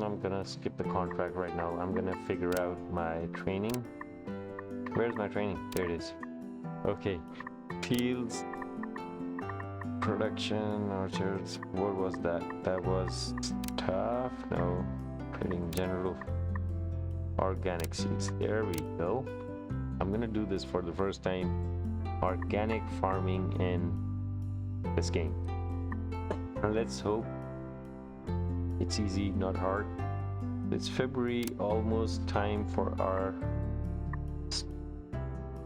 I'm gonna skip the contract right now. I'm gonna figure out my training. Where's my training? There it is. Okay. Fields, production, orchards. What was that? That was staff. No. Training general. Organic seeds. There we go. I'm gonna do this for the first time. Organic farming in this game. And let's hope it's easy, not hard. It's February, almost time for our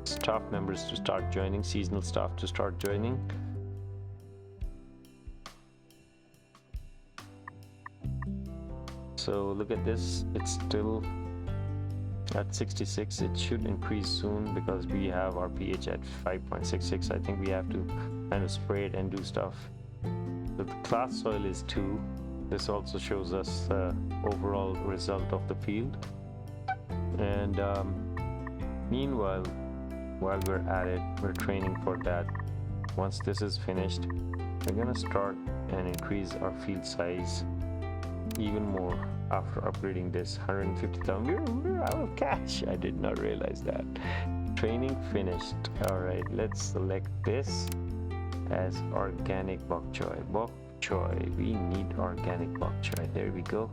staff members to start joining, seasonal staff to start joining. So look at this, it's still at 66. It should increase soon because we have our pH at 5.66. I think we have to kind of spray it and do stuff. So the class soil is 2. This also shows us the overall result of the field. And meanwhile, while we're at it, we're training for that once this is finished, we're gonna start and increase our field size even more after upgrading this 150,000. We're out of cash. I did not realize that. Training finished. All right, let's select this as organic bok choy. Bok choy, we need organic bok choy. There we go.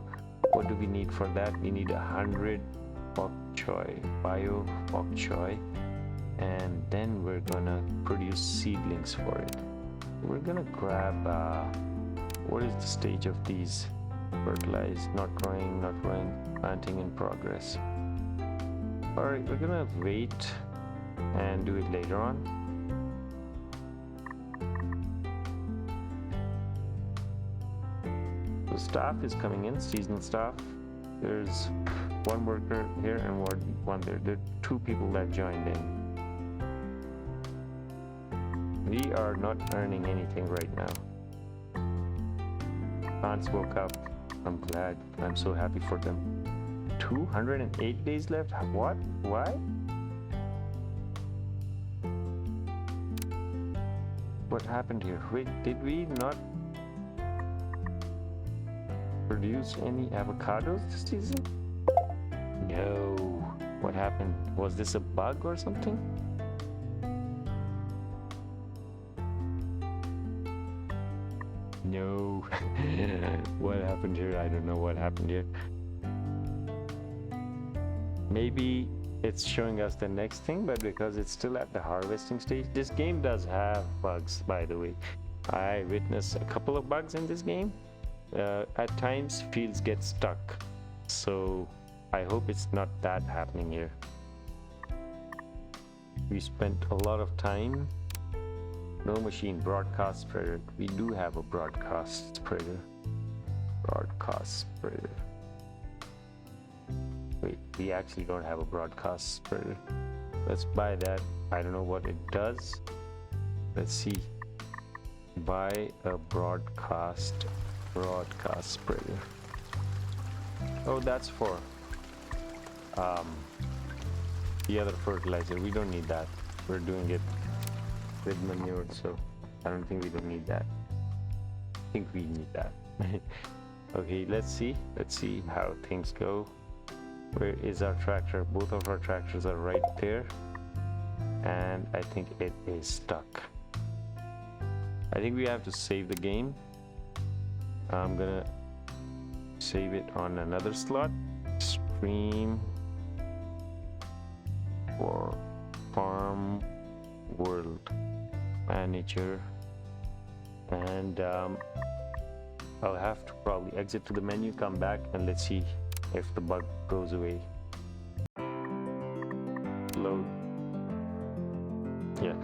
What do we need for that? We need 100 bok choy, bio bok choy, and then we're gonna produce seedlings for it. We're gonna grab what is the stage of these? Fertilized, not growing, planting in progress. All right, we're gonna wait and do it later on. The staff is coming in, seasonal staff. There's one worker here and one there. There are 2 people that joined in. We are not earning anything right now. Plants woke up. I'm glad. I'm so happy for them. 208 days left? What? Why? What happened here? Wait, did we not produce any avocados this season? No. What happened? Was this a bug or something? No. What happened here? I don't know what happened here. Maybe it's showing us the next thing, but because it's still at the harvesting stage. This game does have bugs, by the way. I witnessed a couple of bugs in this game. At times fields get stuck, so I hope it's not that happening here. We spent a lot of time. No machine, broadcast spreader. We do have a broadcast spreader. Wait, we actually don't have a broadcast spreader. Let's buy that. I don't know what it does. Let's see. Buy a broadcast spreader. Oh, that's for the other fertilizer. We don't need that. We're doing it with manure, so I don't think we don't need that. I think we need that. Okay, let's see how things go. Where is our tractor? Both of our tractors are right there, and I think it is stuck. I think we have to save the game. I'm gonna save it on another slot. Stream for farm world manager, and I'll have to probably exit to the menu, come back, and let's see if the bug goes away. Load. Yeah,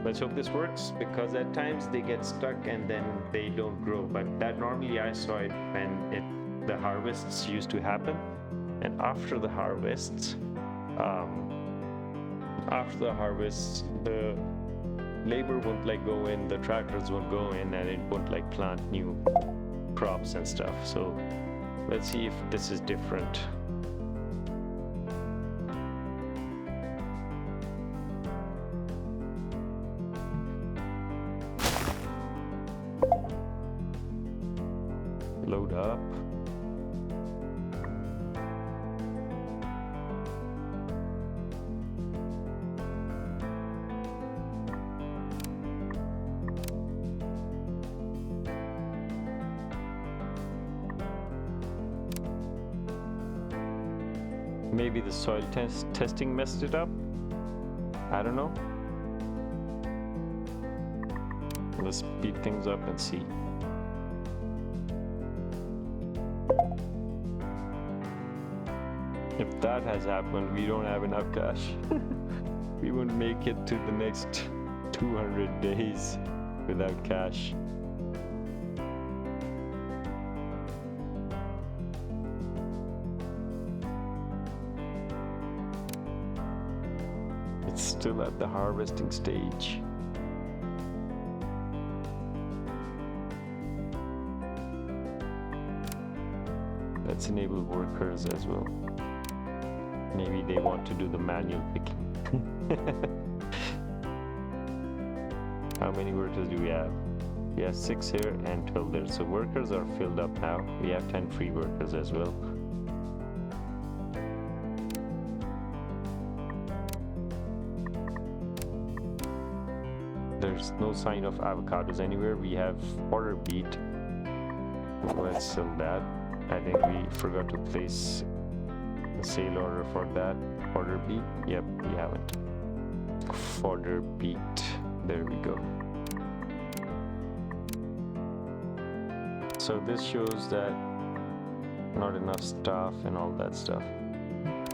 let's hope this works, because at times they get stuck and then they don't grow. But that normally I saw it when the harvests used to happen, and after the harvests, the labor won't like go in, the tractors won't go in, and it won't like plant new crops and stuff. So let's see if this is different. Load up. Maybe the soil testing messed it up. I don't know. Let's speed things up and see. If that has happened, we don't have enough cash. We won't make it to the next 200 days without cash. It's still at the harvesting stage. Let's enable workers as well. Maybe they want to do the manual picking. How many workers do we have? We have 6 here and 12 there. So workers are filled up now. We have 10 free workers as well. There's no sign of avocados anywhere. We have order beet. Let's sell that. I think we forgot to place a sale order for that. Order beet. Yep, we haven't. Fodder beet. There we go. So this shows that not enough staff and all that stuff.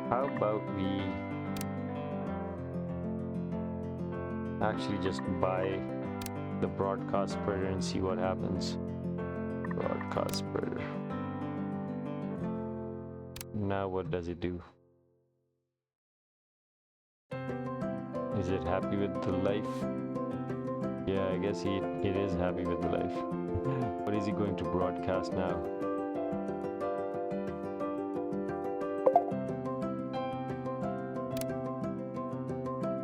How about we actually just buy the broadcast spreader and see what happens. Broadcast spreader. Now what does it do? Is it happy with the life? Yeah, I guess it is happy with the life. What is he going to broadcast now?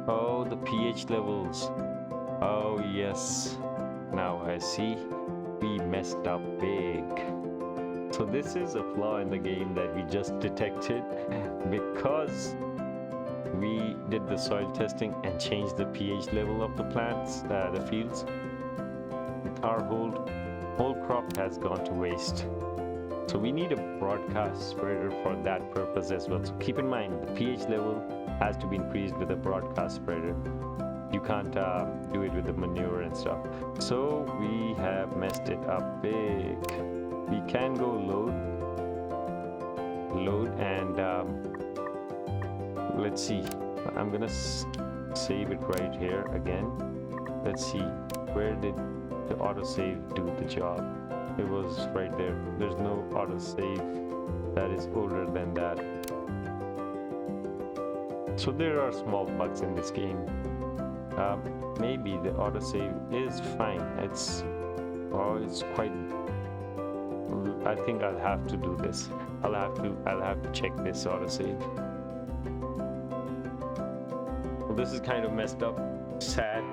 Oh, the pH levels. Oh yes, now I see. We messed up big. So this is a flaw in the game that we just detected because we did the soil testing and changed the pH level of the plants, the fields. Our whole crop has gone to waste. So we need a broadcast spreader for that purpose as well. So keep in mind the pH level has to be increased with a broadcast spreader. You can't do it with the manure and stuff. So we have messed it up big. We can go load and let's see. I'm gonna save it right here again. Let's see, where did the autosave do the job? It was right there. There's no autosave that is older than that. So there are small bugs in this game. Maybe the autosave is fine. It's quite. I think I'll have to do this. I'll have to check this autosave. Well, this is kind of messed up. Sad.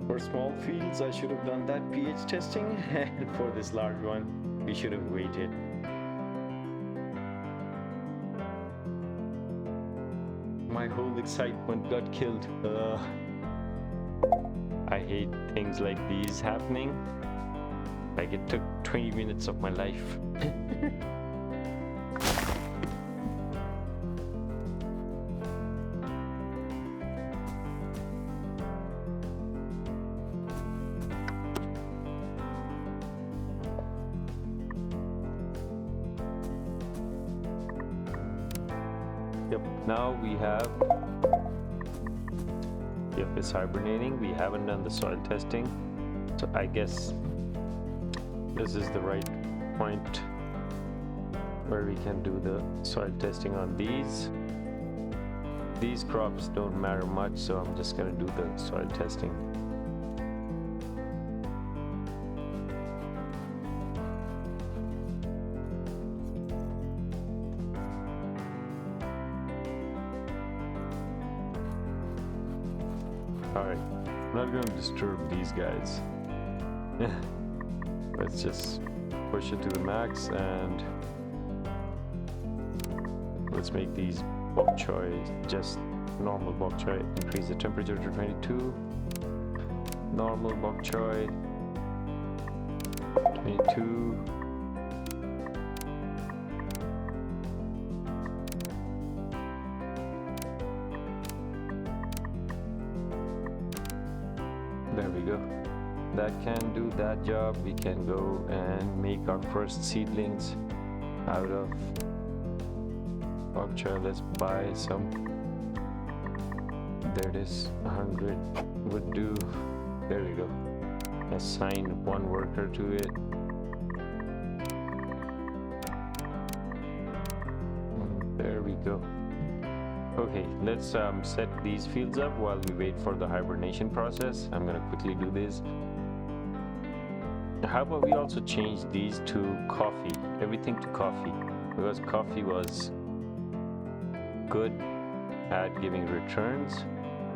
For small fields, I should have done that pH testing, and for this large one, we should have waited. My whole excitement got killed. I hate things like these happening. Like it took 20 minutes of my life. Yep, now we have. Yep, it's hibernating. We haven't done the soil testing. So I guess this is the right point where we can do the soil testing on these. These crops don't matter much, so I'm just gonna do the soil testing. Alright, I'm not going to disturb these guys. Let's just push it to the max and let's make these bok choy just normal bok choy. Increase the temperature to 22. Normal bok choy. 22. There we go. That can do that job. We can go and make our first seedlings out of bok choy. Let's buy some. There it is. 100 would do. There we go. Assign one worker to it. There we go. Okay, let's set these fields up while we wait for the hibernation process. I'm gonna quickly do this. How about we also change these to coffee, everything to coffee, because coffee was good at giving returns.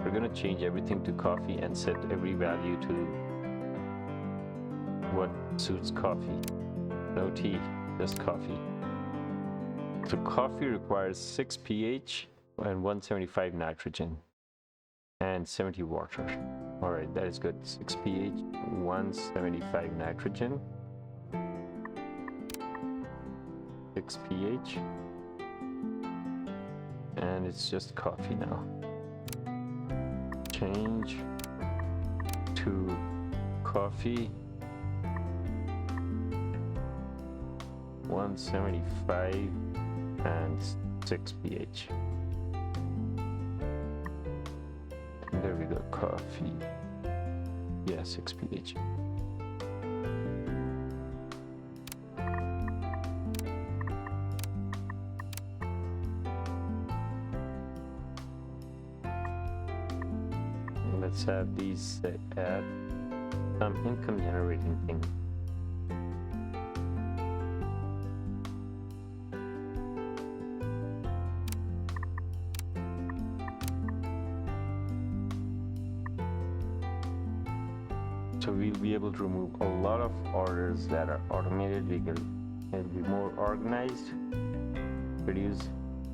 We're gonna change everything to coffee and set every value to what suits coffee. No tea, just coffee. So coffee requires 6 pH and 175 nitrogen and 70 water. All right, that is good. 6 pH, 175 nitrogen, 6 pH, and it's just coffee now. Change to coffee, 175 and 6 pH. And there we go, coffee. Yeah, 6 pH. Let's have these add some income generating thing. So we'll be able to remove a lot of orders that are automated. We can be more organized, produce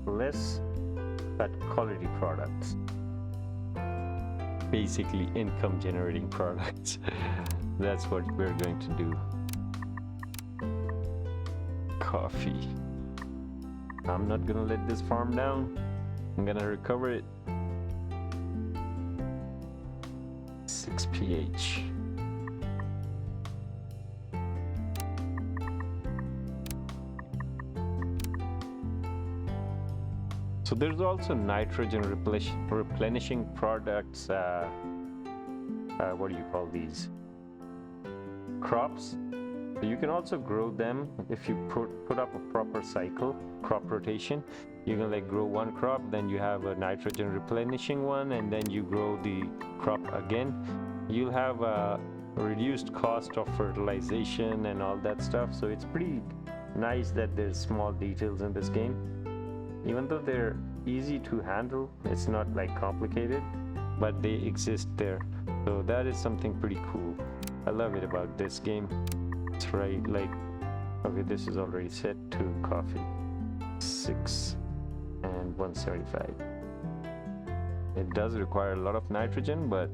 less but quality products. Basically income generating products. That's what we're going to do. Coffee. I'm not gonna let this farm down. I'm gonna recover it. 6 pH. So there's also nitrogen replenishing products. What do you call these? Crops. So you can also grow them if you put up a proper cycle, crop rotation. You can like grow one crop, then you have a nitrogen replenishing one, and then you grow the crop again. You'll have a reduced cost of fertilization and all that stuff. So it's pretty nice that there's small details in this game. Even though they're easy to handle, it's not like complicated, but they exist there. So that is something pretty cool. I love it about this game. It's right, like, okay, this is already set to coffee. 6 and 175. It does require a lot of nitrogen, but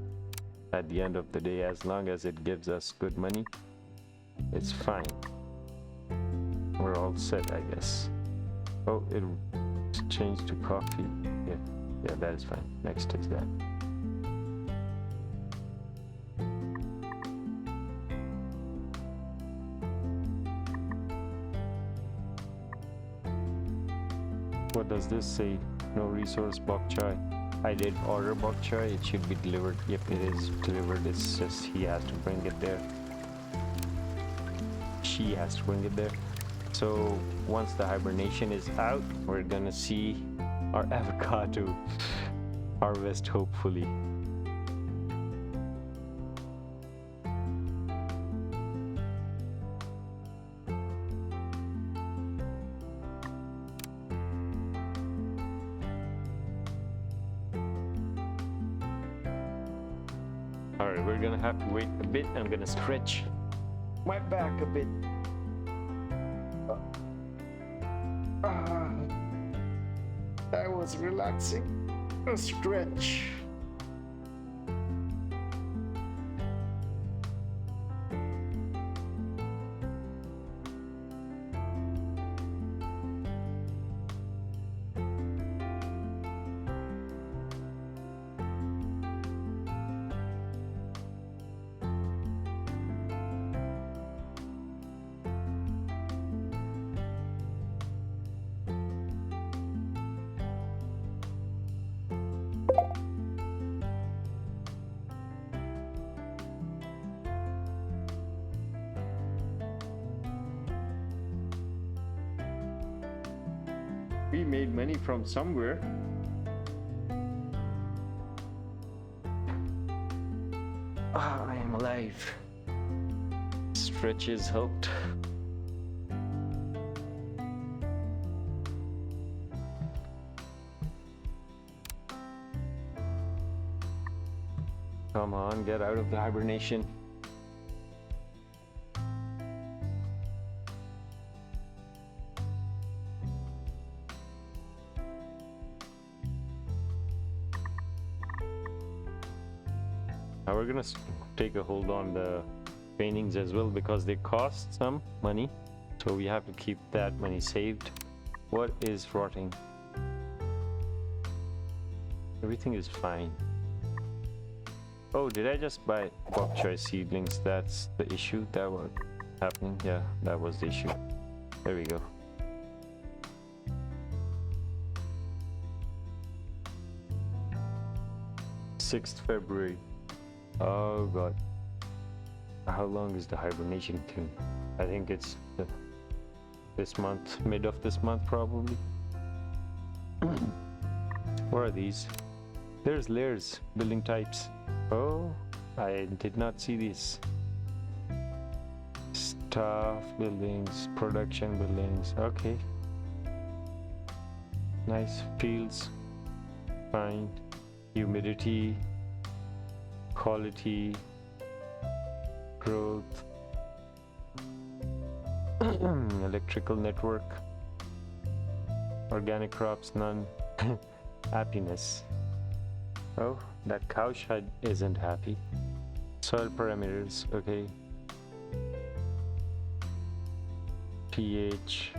at the end of the day, as long as it gives us good money, it's fine. We're all set, I guess. Oh, it changed to coffee. Yeah, that is fine. Next is that. What does this say? No resource bok choy. I did order bok choy. It should be delivered. Yep, it is delivered. It's just he has to bring it there. She has to bring it there. So once the hibernation is out, we're gonna see our avocado harvest, hopefully. All right, we're gonna have to wait a bit. I'm gonna stretch my back a bit. That was relaxing. A stretch. We made money from somewhere. I am alive. Stretches helped. Come on, get out of the hibernation. Now we're gonna take a hold on the paintings as well because they cost some money, so we have to keep that money saved. What is rotting? Everything is fine. Oh, did I just buy bok choy seedlings? That's the issue that was happening. Yeah, that was the issue. There we go. February 6th. Oh god. How long is the hibernation thing? I think it's this month, mid of this month probably. What are these? There's layers, building types. Oh, I did not see these. Staff buildings, production buildings. Okay. Nice. Fields. Fine. Humidity. Quality. Growth. Electrical network. Organic crops, none. Happiness. Oh, that cow shed isn't happy. Soil parameters, okay. pH.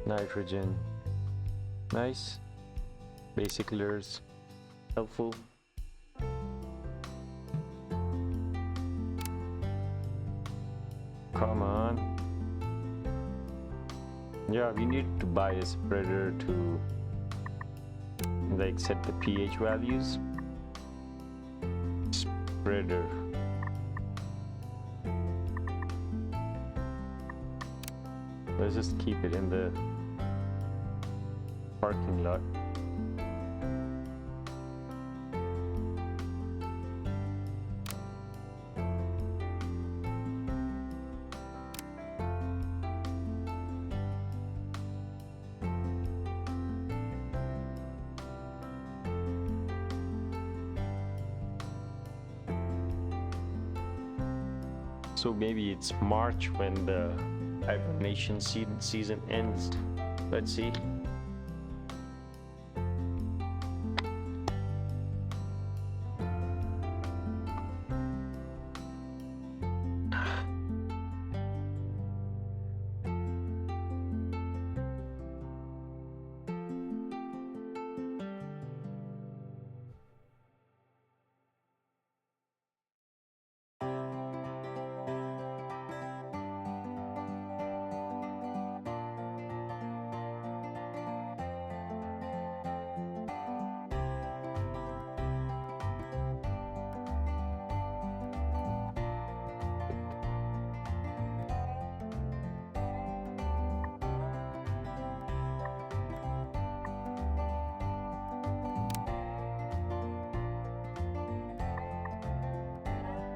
Nitrogen. Nice. Basic layers. Helpful. Come on. Yeah, we need to buy a spreader to like set the pH values. Spreader. Let's just keep it in the parking lot. So maybe it's March when the hibernation season ends. Let's see.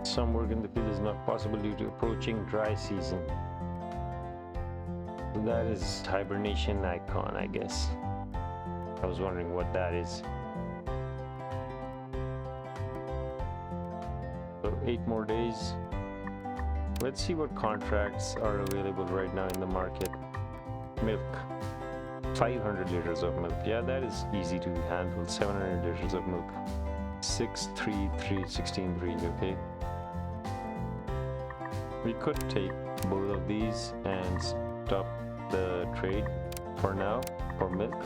Some work in the field is not possible due to approaching dry season. So that is hibernation icon, I guess. I was wondering what that is. So 8 more days. Let's see what contracts are available right now in the market. Milk. 500 liters of milk. Yeah, that is easy to handle. 700 liters of milk. 16.3, okay. We could take both of these and stop the trade for now for milk.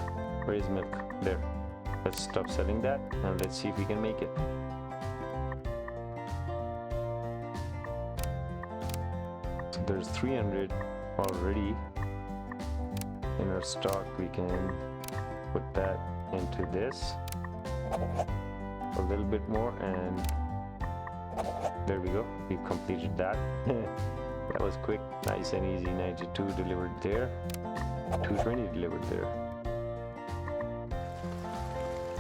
Where is milk? There. Let's stop selling that and let's see if we can make it. So there's 300 already in our stock. We can put that into this. A little bit more and there we go. We completed that. That was quick, nice and easy. 92 delivered there. 220 delivered there.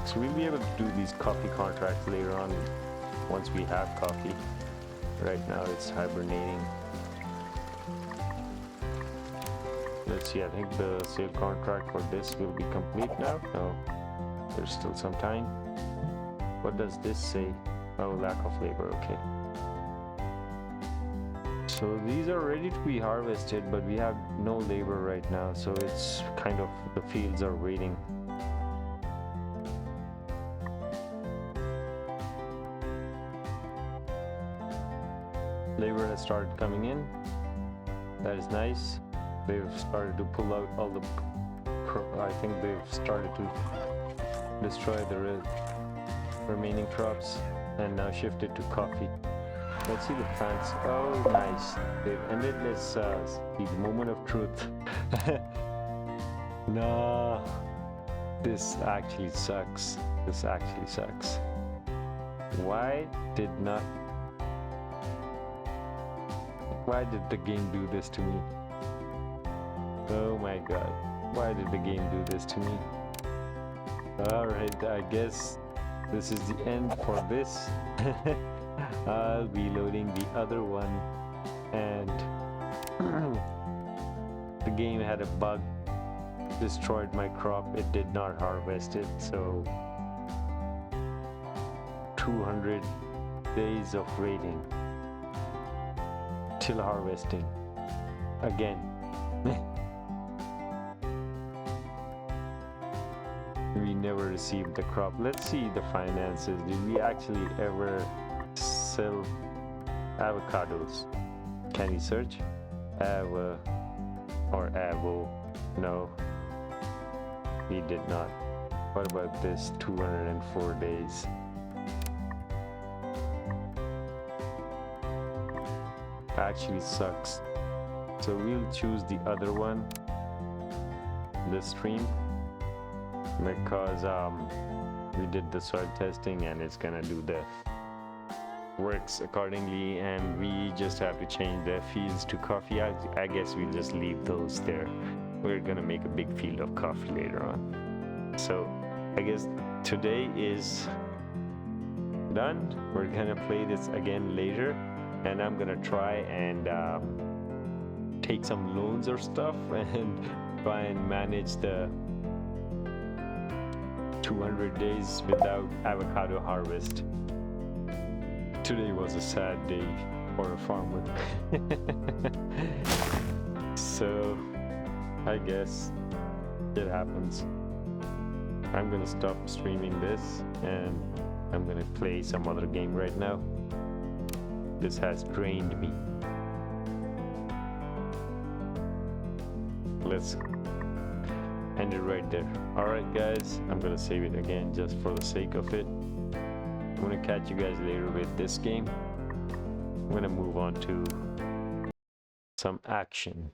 So we'll be able to do these coffee contracts later on once we have coffee. Right now it's hibernating. Let's see, I think the sale contract for this will be complete now. No, there's still some time. What does this say? Oh, lack of labor, okay. So these are ready to be harvested, but we have no labor right now, so it's kind of, the fields are waiting. Labor has started coming in. That is nice. They've started to pull out all the, I think they've started to destroy the remaining crops and now shifted to coffee. Let's see the plants. Oh, nice. They've ended this, the moment of truth. No, this actually sucks. This actually sucks. Why did the game do this to me? Oh my god. Why did the game do this to me? Alright, I guess this is the end for this. I'll be loading the other one, and the game had a bug, destroyed my crop. It did not harvest it, so 200 days of waiting till harvesting again. We never received the crop. Let's see the finances. Did we actually ever sell avocados? Can we search? Avo or avo? No, we did not. What about this? 204 days. Actually sucks. So we'll choose the other one, the stream, because we did the soil testing and it's gonna do the works accordingly, and we just have to change the fields to coffee. I guess we'll just leave those there. We're gonna make a big field of coffee later on. So I guess today is done. We're gonna play this again later, and I'm gonna try and take some loans or stuff and try and manage the 200 days without avocado harvest. Today was a sad day for a farmer. So I guess it happens. I'm gonna stop streaming this and I'm gonna play some other game right now. This has drained me. Let's end it right there. Alright guys, I'm gonna save it again just for the sake of it. I'm gonna catch you guys later with this game. I'm gonna move on to some action.